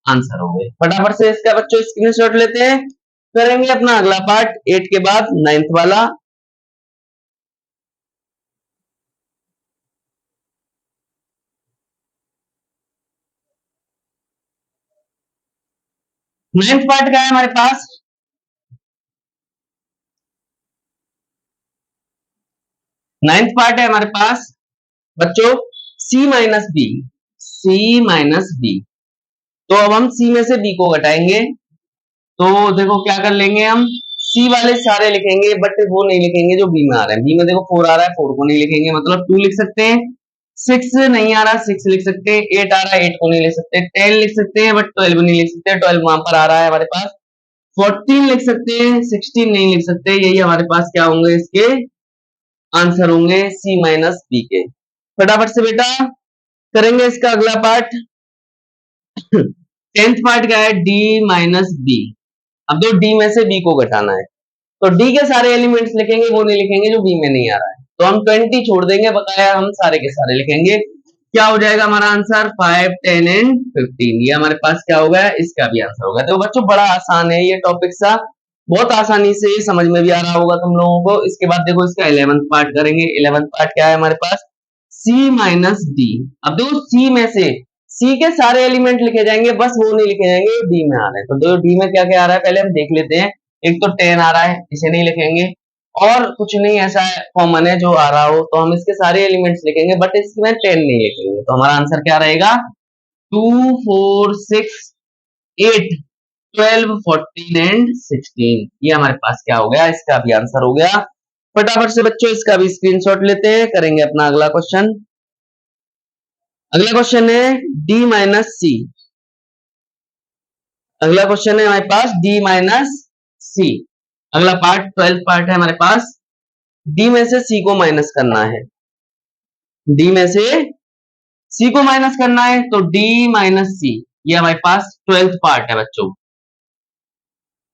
[SPEAKER 1] आंसर हो गए। फटाफट से इसका बच्चों स्क्रीनशॉट लेते हैं, करेंगे अपना अगला पार्ट 8 के बाद 9th वाला। 9th पार्ट क्या है हमारे पास, 9th पार्ट है हमारे पास बच्चों c minus B, c minus B. तो अब हम c में से b को घटाएंगे, तो देखो क्या कर लेंगे हम, c वाले सारे लिखेंगे बट वो नहीं लिखेंगे जो b में आ रहा है। b में देखो 4 आ रहा है, 4 को नहीं लिखेंगे, मतलब 2 लिख सकते हैं। 6 नहीं आ रहा, 6 लिख सकते हैं। 8 आ रहा है, 8 को नहीं लिख सकते। 10 लिख सकते हैं बट 12 नहीं लिख सकते, 12 वहां पर आ रहा है हमारे पास। 14 लिख सकते हैं, 16 नहीं लिख सकते। यही हमारे पास क्या होंगे, इसके आंसर होंगे c माइनस बी के। फटाफट से बेटा करेंगे इसका अगला पार्ट। 10th पार्ट क्या है, d माइनस बी। अब दो d में से b को घटाना है, तो d के सारे एलिमेंट्स लिखेंगे, वो नहीं लिखेंगे जो b में नहीं आ रहा है। तो हम 20 छोड़ देंगे, बकाया हम सारे के सारे लिखेंगे। क्या हो जाएगा हमारा आंसर, 5 10 एंड 15। ये हमारे पास क्या हो गया, इसका भी आंसर होगा। तो बच्चों बड़ा आसान है ये टॉपिक सा, बहुत आसानी से समझ में भी आ रहा होगा तुम लोगों को। इसके बाद देखो इसका 11th पार्ट करेंगे। 11th पार्ट क्या है हमारे पास, c माइनस डी। अब देखो c में से c के सारे एलिमेंट लिखे जाएंगे, बस वो नहीं लिखे जाएंगे d में आ रहे हैं। तो देखो d में क्या क्या आ रहा है पहले हम देख लेते हैं। एक तो 10 आ रहा है, इसे नहीं लिखेंगे, और कुछ नहीं ऐसा कॉमन है जो आ रहा हो, तो हम इसके सारे एलिमेंट्स लिखेंगे बट इसमें 10 नहीं लिखेंगे। तो हमारा आंसर क्या रहेगा, 2 4 6 8 12 14 एंड 16। ये हमारे पास क्या हो गया, इसका भी आंसर हो गया। फटाफट से बच्चों इसका भी स्क्रीनशॉट लेते हैं, करेंगे अपना अगला क्वेश्चन। अगला क्वेश्चन है d माइनस सी। अगला क्वेश्चन है हमारे पास d माइनस सी। अगला पार्ट 12th पार्ट है हमारे पास, d में से c को माइनस करना है। d में से c को माइनस करना है, तो d माइनस सी, ये हमारे पास 12th पार्ट है बच्चों।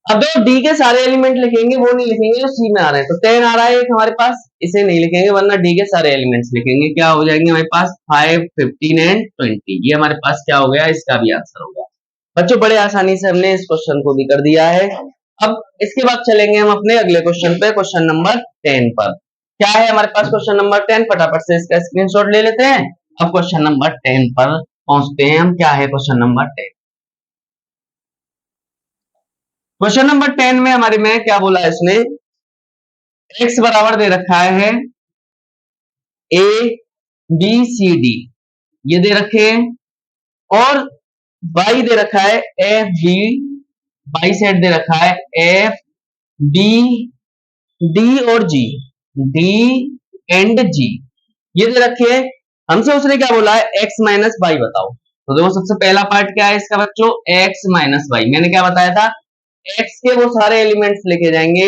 [SPEAKER 1] अब तो d के सारे एलिमेंट लिखेंगे, वो नहीं लिखेंगे जो c में आ रहे हैं। तो 10 आ रहा है एक हमारे पास, इसे नहीं लिखेंगे, वरना d के सारे एलिमेंट्स लिखेंगे। क्या हो जाएंगे हमारे पास, 5 15 एंड 20। ये हमारे पास क्या हो गया, इसका भी आंसर होगा। बच्चों बड़े आसानी से हमने इस क्वेश्चन को भी कर दिया है। अब इसके बाद चलेंगे हम अपने अगले क्वेश्चन पे, क्वेश्चन नंबर 10 पर। क्या है हमारे पास क्वेश्चन नंबर 10, फटाफट से इसका स्क्रीनशॉट ले लेते हैं। अब क्वेश्चन नंबर 10 पर पहुंचते हैं हम। क्या है क्वेश्चन नंबर 10, क्वेश्चन नंबर 10 में हमारे में क्या बोला है इसने, x बराबर दे रखा है a b c d, ये दे रखे हैं, और y दे रखा है f b, बाई सेट दे रखा है f b d और g, d एंड g, ये दे रखे हैं। हमसे उसने क्या बोला है, x माइनस वाई बताओ। तो देखो सबसे पहला पार्ट क्या है इसका बच्चों, x माइनस वाई। मैंने क्या बताया था, x के वो सारे एलिमेंट्स लिखे जाएंगे,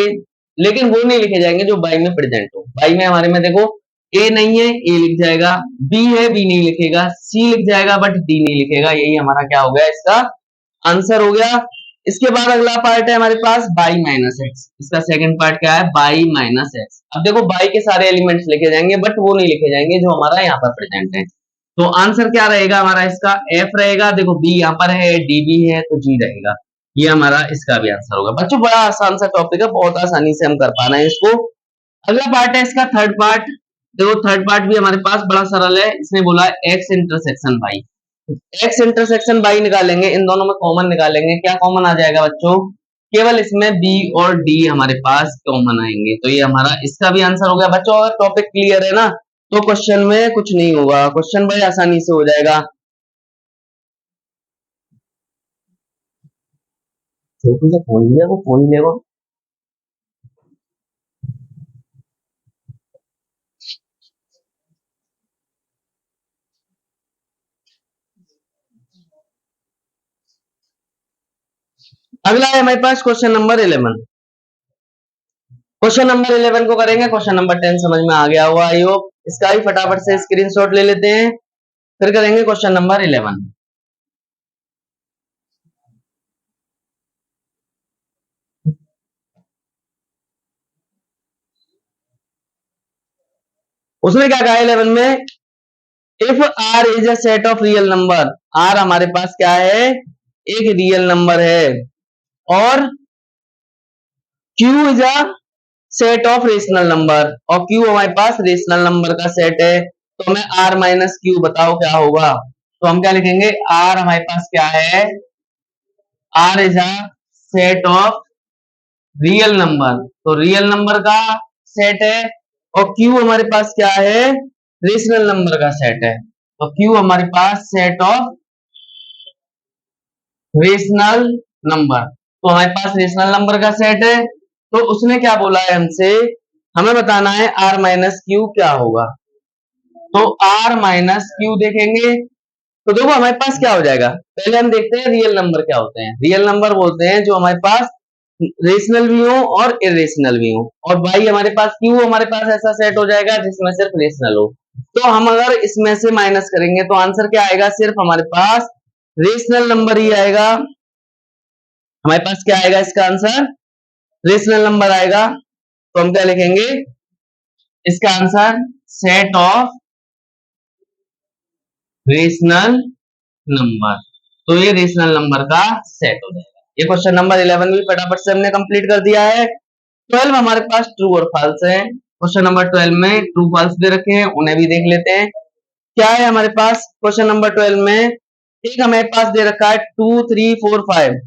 [SPEAKER 1] लेकिन वो नहीं लिखे जाएंगे जो y में प्रेजेंट हो। y में हमारे में देखो a नहीं है, a लिख जाएगा, b है, b नहीं लिखेगा, c लिख जाएगा बट d नहीं लिखेगा। यही हमारा क्या हो गया, इसका आंसर हो गया। इसके बाद अगला पार्ट है हमारे पास y माइनस एक्स। इसका सेकंड पार्ट क्या है, y माइनस एक्स। अब देखो y के सारे एलिमेंट्स लिखे जाएंगे बट वो नहीं लिखे जाएंगे जो हमारा यहाँ पर प्रेजेंट है। तो आंसर क्या रहेगा हमारा, इसका f रहेगा। देखो b यहाँ पर है, d भी है, तो g रहेगा। ये हमारा इसका भी आंसर होगा। बच्चों बड़ा आसान सा टॉपिक है, बहुत आसानी से हम कर पाना है इसको। अगला पार्ट है इसका थर्ड पार्ट। देखो थर्ड पार्ट भी हमारे पास बड़ा सरल है। इसने बोला है x intersection y, x intersection by निकालेंगे, इन दोनों में कॉमन निकालेंगे। क्या कॉमन आ जाएगा बच्चों, केवल इसमें बी और डी हमारे पास कॉमन आएंगे। तो ये हमारा इसका भी आंसर हो गया। बच्चों अगर टॉपिक क्लियर है ना, तो क्वेश्चन में कुछ नहीं होगा, क्वेश्चन बड़ी आसानी से हो जाएगा। छोटू से फोन लिया, वो फोन ले वो। अगला है हमारे पास क्वेश्चन नंबर 11। क्वेश्चन नंबर 11 को करेंगे। क्वेश्चन नंबर 10 समझ में आ गया होगा आई होप। इसका भी फटाफट से स्क्रीनशॉट ले लेते हैं। फिर करेंगे क्वेश्चन नंबर 11। उसने क्या कहा 11 में, if R is a set of real number, R हमारे पास क्या है, एक रियल नंबर है, और Q is a set of rational number, और क्यू हमारे पास रेशनल नंबर का सेट है, तो हमें आर माइनस क्यू बताओ क्या होगा। तो हम क्या लिखेंगे, आर हमारे पास क्या है, R is a set of real number, तो रियल नंबर का सेट है, और क्यू हमारे पास क्या है, रेशनल नंबर का सेट है, तो क्यू हमारे पास सेट ऑफ रेशनल नंबर, तो हमारे पास रेशनल नंबर का सेट है। तो उसने क्या बोला है हमसे, हमें बताना है आर माइनस क्यू क्या होगा। तो आर माइनस क्यू देखेंगे, तो देखो हमारे पास क्या हो जाएगा, पहले हम देखते हैं रियल नंबर क्या होते हैं। रियल नंबर बोलते हैं जो हमारे पास रेशनल भी हो और इरेशनल भी हो, और भाई हमारे पास क्यू हमारे पास ऐसा सेट हो जाएगा जिसमें सिर्फ रेशनल हो। तो हम अगर इसमें से माइनस करेंगे तो आंसर क्या आएगा, सिर्फ हमारे पास रेशनल नंबर ही आएगा। हमारे पास क्या आएगा, इसका आंसर रेशनल नंबर आएगा। तो हम क्या लिखेंगे, इसका answer set of rational number, तो ये रेशनल नंबर का सेट हो जाएगा। ये क्वेश्चन नंबर 11 भी फटाफट से हमने कंप्लीट कर दिया है। 12 हमारे पास ट्रू और फॉल्स है। क्वेश्चन नंबर 12 में ट्रू फॉल्स दे रखे हैं, उन्हें भी देख लेते हैं। क्या है हमारे पास क्वेश्चन नंबर 12 में, एक हमारे पास दे रखा है 2 3 4 5,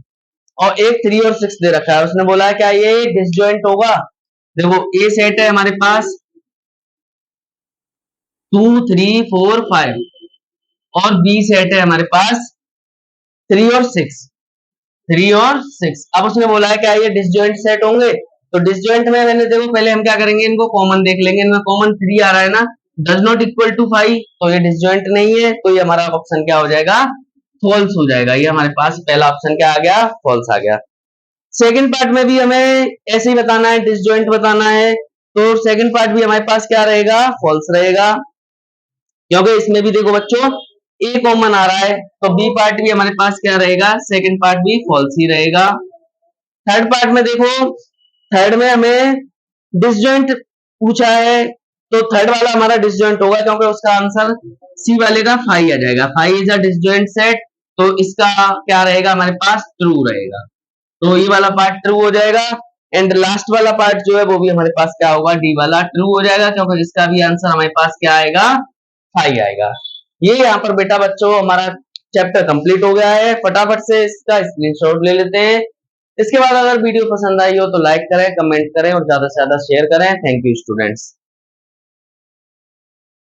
[SPEAKER 1] और एक 3 और 6 दे रखा है। उसने बोला है क्या ये डिसजॉइंट होगा। देखो ए सेट है हमारे पास 2 3 4 5, और बी सेट है हमारे पास 3 और 6, 3 और 6। अब उसने बोला है क्या ये डिसजॉइंट सेट होंगे, तो डिसजॉइंट में मैंने देखो पहले हम क्या करेंगे, इनको कॉमन देख लेंगे। इनमें कॉमन 3 आ रहा है ना, डज नॉट इक्वल टू 5, तो ये डिसजॉइंट नहीं है, तो ये हमारा ऑप्शन क्या हो जाएगा, फॉल्स हो जाएगा। ये हमारे पास पहला ऑप्शन क्या आ गया, फॉल्स आ गया। सेकंड पार्ट में भी हमें ऐसे ही बताना है, डिसजॉइंट बताना है, तो सेकंड पार्ट भी हमारे पास क्या रहेगा, फॉल्स रहेगा, क्योंकि इसमें भी देखो बच्चों ए कॉमन आ रहा है, तो बी पार्ट भी हमारे पास क्या रहेगा, सेकंड पार्ट भी फॉल्स ही रहेगा। थर्ड पार्ट में देखो, थर्ड में हमें डिसजॉइंट पूछा है, तो थर्ड वाला हमारा डिसजॉइंट होगा, क्योंकि उसका आंसर सी वाले का 5 आ जाएगा। 5 इज अ डिसजॉइंट सेट, तो इसका क्या रहेगा, हमारे पास ट्रू रहेगा, तो ये वाला पार्ट ट्रू हो जाएगा। एंड लास्ट वाला पार्ट जो है वो भी हमारे पास क्या होगा, डी वाला ट्रू हो जाएगा, क्योंकि इसका भी आंसर हमारे पास क्या आएगा, 5 आएगा। ये यहाँ पर बेटा बच्चों हमारा चैप्टर कंप्लीट हो गया है। फटाफट से इसका स्क्रीनशॉट ले लेते हैं। इसके बाद अगर वीडियो पसंद आई हो तो लाइक करें, कमेंट करें और ज्यादा से ज्यादा शेयर करें। Thank you students.